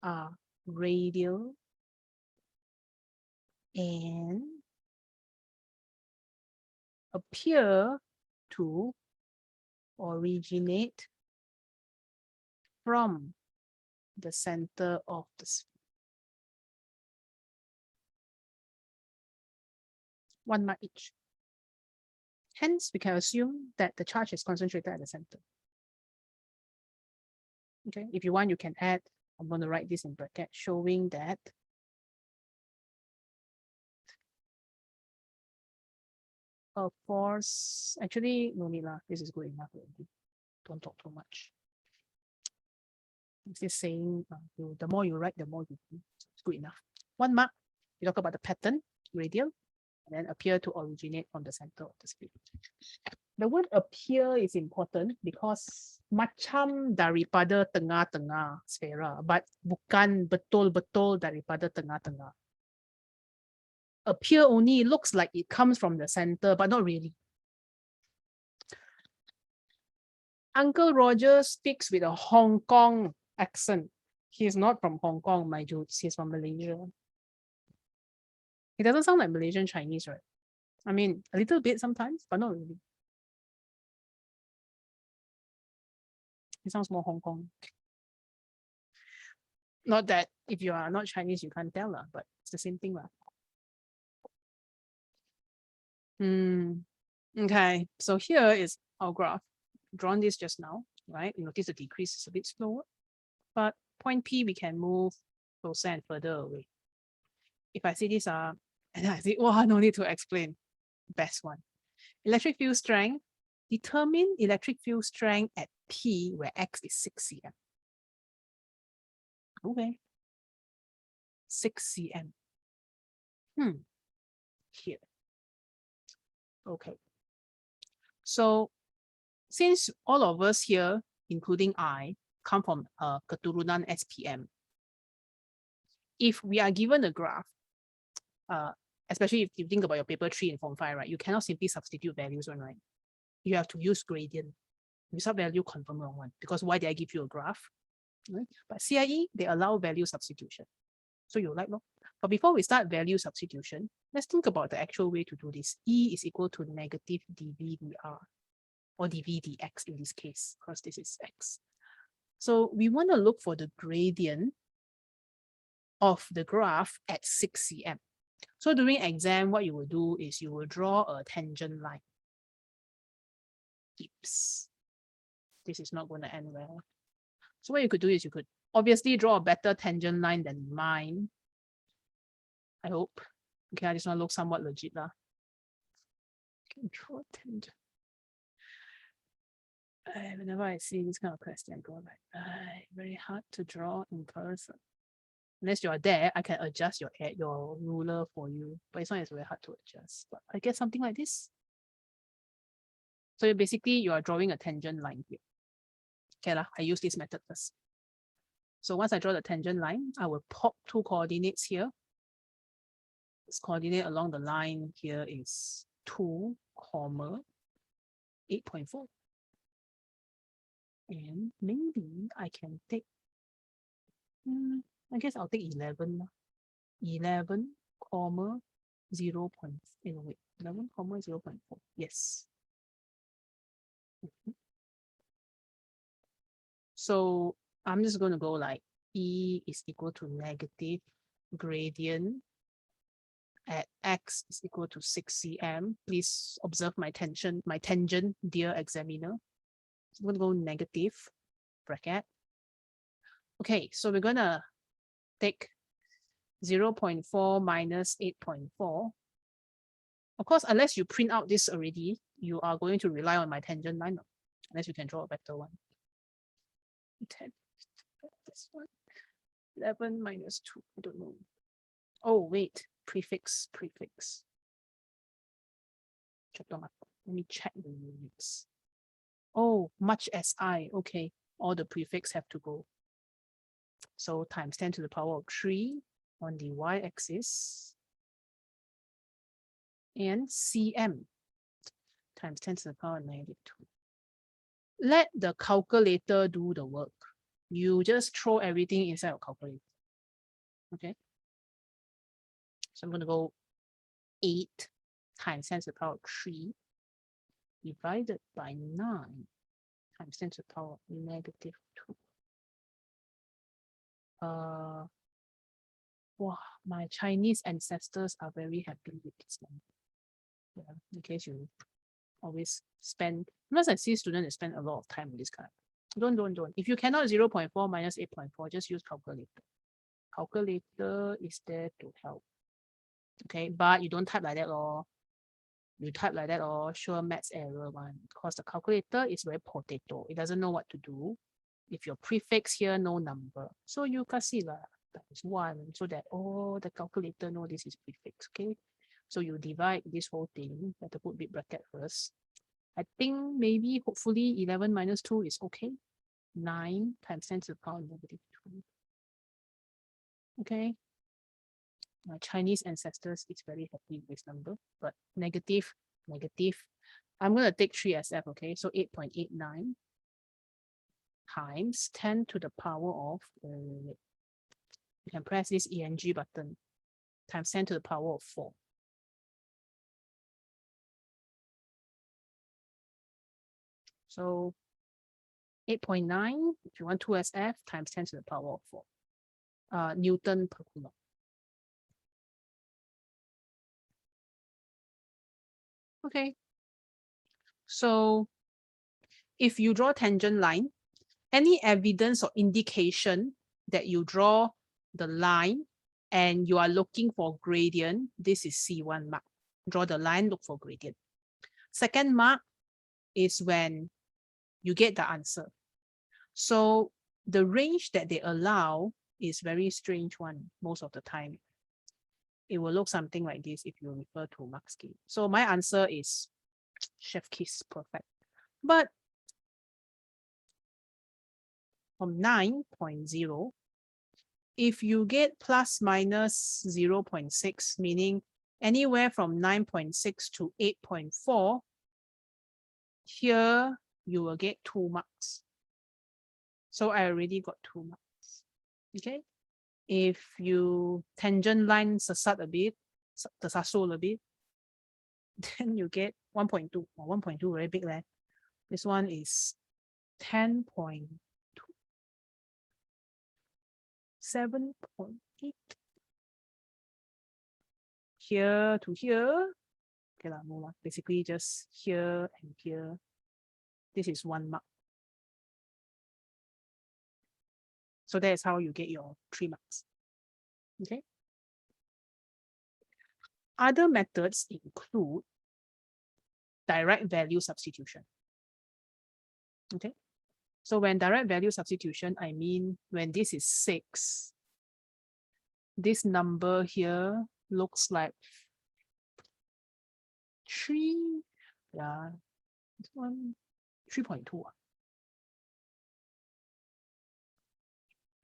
are radial and appear to originate from the center of the sphere. 1 mark each. Hence, we can assume that the charge is concentrated at the center. Okay, if you want, you can add, I'm going to write this in bracket, showing that a force, actually, no need lah, this is good enough already. Don't talk too much. It's just saying, the more you write, the more you do. It's good enough. 1 mark, you talk about the pattern, radial, and then appear to originate from the center of the sphere. The word appear is important because macam daripada tengah-tengah sfera, but bukan betul-betul daripada tengah-tengah. Appear only looks like it comes from the center, but not really. Uncle Roger speaks with a Hong Kong accent. He's not from Hong Kong, my dudes. He's from Malaysia. It doesn't sound like Malaysian Chinese, right? I mean, a little bit sometimes, but not really. It sounds more Hong Kong. Not that if you are not Chinese, you can't tell, but it's the same thing. Okay, so here is our graph. Drawn this just now, right? You notice the decrease is a bit slower, but point P, we can move closer and further away. If I see this, and I think, wow, no need to explain. Best one. Electric field strength. Determine electric field strength at P, where X is 6 cm. Okay. 6 cm. Here. Okay. So since all of us here, including I, come from keturunan SPM, if we are given a graph, especially if you think about your paper 3 and form 5, right, you cannot simply substitute values on, right? You have to use gradient. Without value, confirm wrong one. Because why did I give you a graph? Right? But CIE, they allow value substitution. So you like, no? But before we start value substitution, let's think about the actual way to do this. E is equal to negative dV/dr, or dV/dx in this case, because this is x. So we want to look for the gradient of the graph at 6 cm. So during exam, what you will do is you will draw a tangent line. Oops. This is not going to end well. So what you could do is you could obviously draw a better tangent line than mine. I hope. Okay, I just want to look somewhat legit. Can draw a tangent. Whenever I see this kind of question, I go like, very hard to draw in person. Unless you are there, I can adjust your ruler for you. But it's not as very hard to adjust. But I guess something like this. So basically, you are drawing a tangent line here. Okay, I use this method first. So once I draw the tangent line, I will pop 2 coordinates here. This coordinate along the line here is 2, 8.4. And maybe I can take, I guess I'll take 11. 11, 0. Wait, 11, 0.4. Yes. So I'm just going to go like E is equal to negative gradient at X is equal to 6 cm. Please observe my tangent, dear examiner. So I'm going to go negative bracket. Okay, so we're going to take 0.4 minus 8.4. Of course, unless you print out this already, you are going to rely on my tangent line, unless you can draw a better one. 10, this one. 11 minus 2, I don't know. Oh, wait, prefix. Let me check the units. Oh, much as I, okay, all the prefix have to go. So times 10 to the power of 3 on the y-axis, and cm times 10 to the power of -2. Let the calculator do the work. You just throw everything inside your calculator. Okay. So I'm going to go 8 times 10 to the power of 3 divided by 9 times 10 to the power of -2. Wow, my Chinese ancestors are very happy with this one. Yeah, in case you always spend, unless I see students that spend a lot of time on this kind. Don't. If you cannot 0.4 minus 8.4, just use calculator. Calculator is there to help. Okay, but you don't type like that or you type like that or sure maths error one, because the calculator is very potato. It doesn't know what to do. If your prefix here, no number. So you can see that is 1, so that the calculator know this is prefix. Okay. So you divide this whole thing. You have to put big bracket first. I think maybe hopefully 11 minus 2 is okay. 9 times 10 to the power negative 2. Okay. My Chinese ancestors is very happy with this number, but negative, negative. I'm going to take 3SF, okay? So 8.89 times 10 to the power of, you can press this ENG button, times 10 to the power of 4. So 8.9, if you want 2SF, times 10 to the power of 4. Newton per coulomb. Okay. So if you draw tangent line, any evidence or indication that you draw the line and you are looking for gradient, this is C1 mark. Draw the line, look for gradient. Second mark is when you get the answer. So the range that they allow is very strange one most of the time. It will look something like this if you refer to mark scheme. So my answer is chef kiss, perfect. But from 9.0, if you get plus minus 0.6, meaning anywhere from 9.6 to 8.4, here you will get 2 marks. So I already got 2 marks. Okay. If you tangent line sesat a bit, tersasul a bit, then you get 1.2. 1.2 very big leh. This one is 10.2. 7.8. Here to here. Okay, no lah. Basically just here and here. This is 1 mark. So that is how you get your 3 marks. Okay. Other methods include direct value substitution. Okay. So when direct value substitution, I mean when this is 6, this number here looks like 3. Yeah, this one 3.2.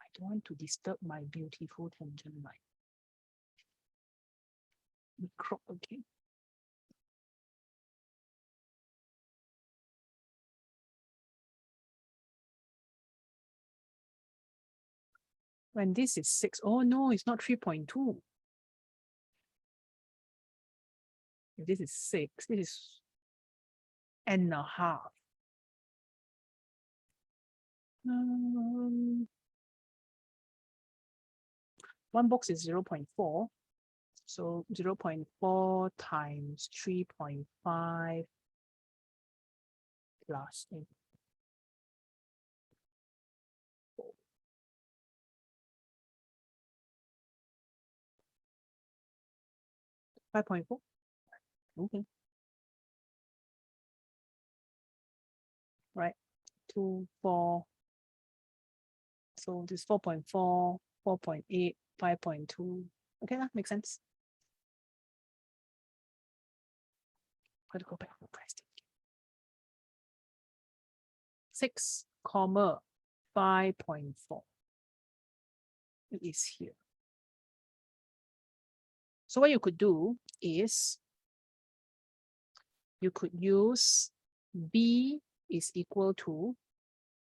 I don't want to disturb my beautiful tangent line. We crop again. When this is 6, oh no, it's not 3.2. If this is 6, this is n.5. One box is 0.4. So 0.4 times 3.5 plus 8. 5.4. Okay. Right. 2, 4. So this 4.4, 4.8, 5.2. Okay, that makes sense. Gotta go back to the price. 6, 5.4. It is here. So what you could do is you could use B is equal to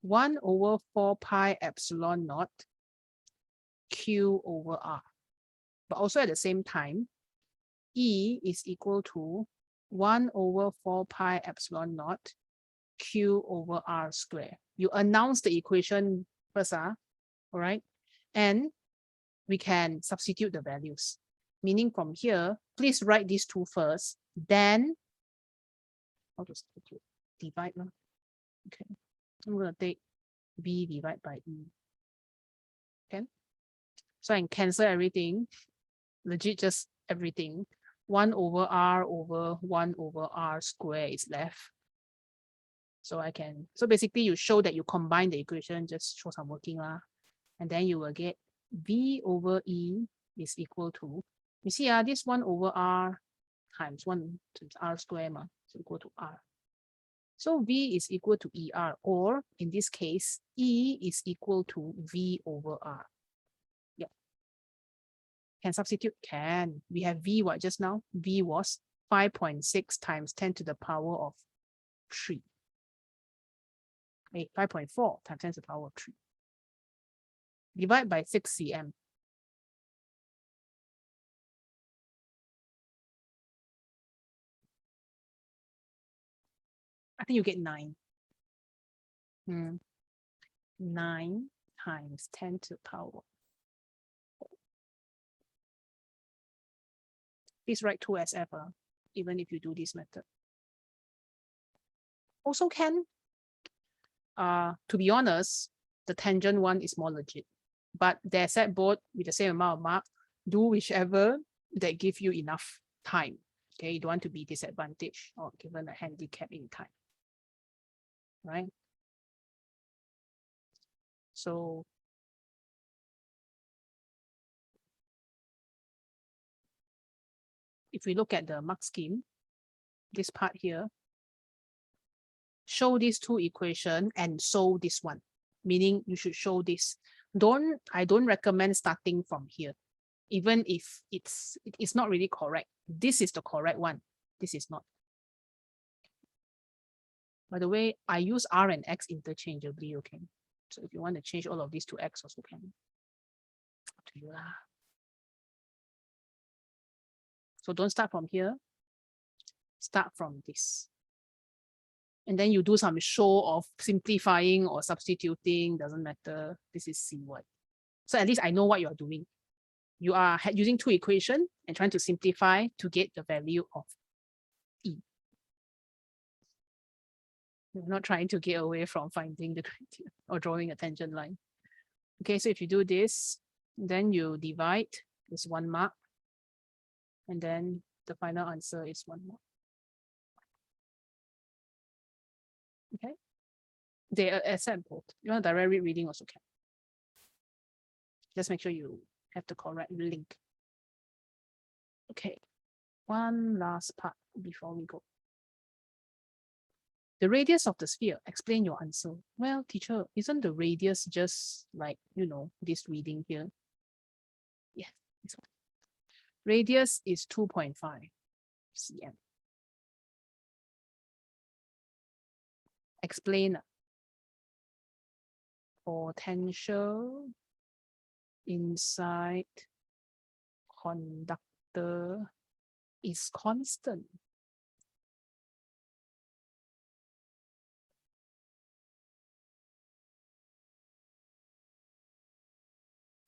1 over 4 pi epsilon naught Q over R. But also at the same time, E is equal to 1 over 4 pi epsilon naught Q over R square. You announce the equation first, all right? And we can substitute the values. Meaning from here, please write these two first, then I'll just divide. Okay, I'm going to take B divided by E. Okay, so I can cancel everything, legit just everything. 1 over R over 1 over R square is left. So I can, so basically you show that you combine the equation, just show some working lah. And then you will get V over E is equal to, you see, this 1 over R times 1 times R square, so equal to R. So V is equal to ER, or in this case, E is equal to V over R. Yeah. Can substitute? Can. We have V what just now? V was 5.6 times 10 to the power of 3. 5.4 times 10 to the power of 3. Divide by 6 cm. I think you get 9. 9 times 10 to the power. Please write 2SF, even if you do this method. Also can, to be honest, the tangent one is more legit. But they're set both with the same amount of mark. Do whichever that give you enough time. Okay, you don't want to be disadvantaged or given a handicap in time. Right? So if we look at the mark scheme, this part here, show these two equations and show this one, meaning you should show this. I don't recommend starting from here, even if it's not really correct. This is the correct one. This is not. By the way, I use R and X interchangeably, okay? So if you want to change all of these to X also can. Up to you lah. So don't start from here. Start from this. And then you do some show of simplifying or substituting, doesn't matter. This is C1. So at least I know what you're doing. You are using two equations and trying to simplify to get the value of E. You're not trying to get away from finding the criteria or drawing a tangent line. Okay, so if you do this, then you divide this 1 mark, and then the final answer is 1 mark. Okay, they accept both. You want direct reading also can. Just make sure you have the correct link. Okay, one last part before we go. The radius of the sphere, explain your answer. Well, teacher, isn't the radius just like, this reading here? Yeah, this one. Radius is 2.5 cm. Explain. Potential inside conductor is constant.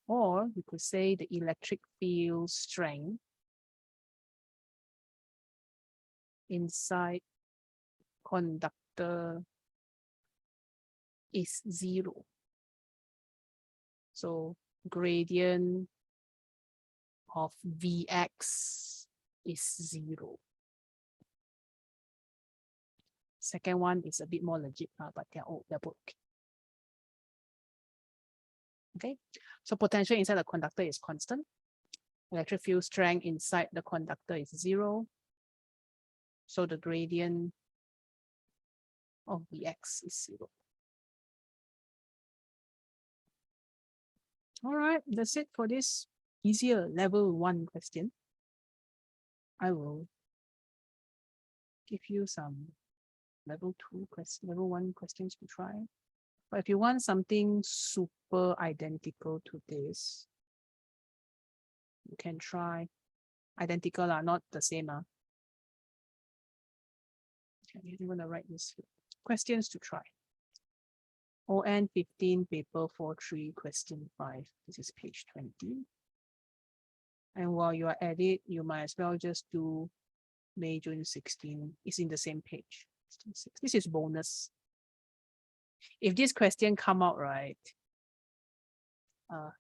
Or we could say the electric field strength inside conductor is 0. So gradient of Vx is 0. Second one is a bit more legit, but they're both okay. Okay, so potential inside the conductor is constant. Electric field strength inside the conductor is 0. So the gradient of Vx is 0. All right, that's it for this easier level 1 question. I will give you some level 1 questions to try. But if you want something super identical to this, you can try identical, not the same. Okay, I'm gonna write this here. Questions to try. ON 15, paper 4.3, question 5. This is page 20. And while you are at it, you might as well just do May, June 16. It's in the same page. This is bonus. If this question come out right,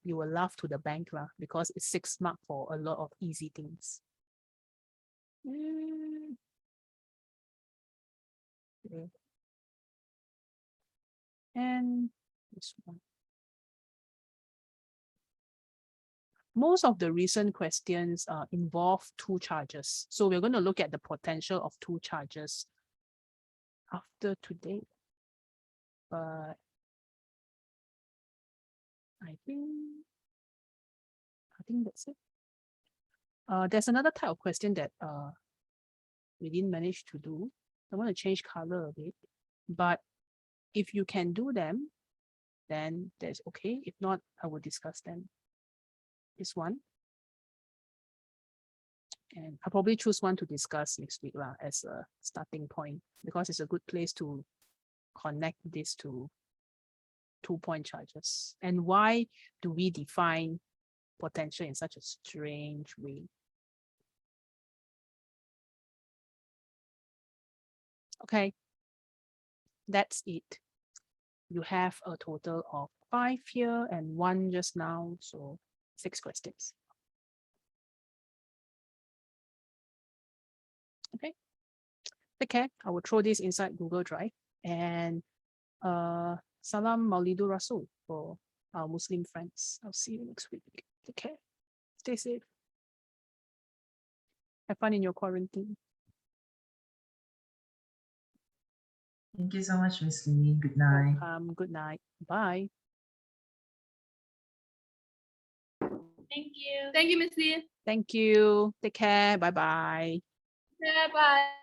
you will laugh to the bank because it's 6 marks for a lot of easy things. Okay. And this one. Most of the recent questions involve 2 charges. So we're going to look at the potential of 2 charges after today. But I think that's it. There's another type of question that we didn't manage to do. I want to change color a bit, but if you can do them, then that's okay. If not, I will discuss them. This one. And I'll probably choose one to discuss next week as a starting point, because it's a good place to connect this to 2-point charges. And why do we define potential in such a strange way? Okay, that's it. You have a total of 5 here and 1 just now, so 6 questions. Okay, take care. I will throw this inside Google Drive, and Salam Maulidur Rasul for our Muslim friends. I'll see you next week. Take care. Stay safe. Have fun in your quarantine. Thank you so much, Miss Lee. Good night. Good night. Bye. Thank you. Thank you, Miss Lee. Thank you. Take care. Bye-bye. Yeah, bye.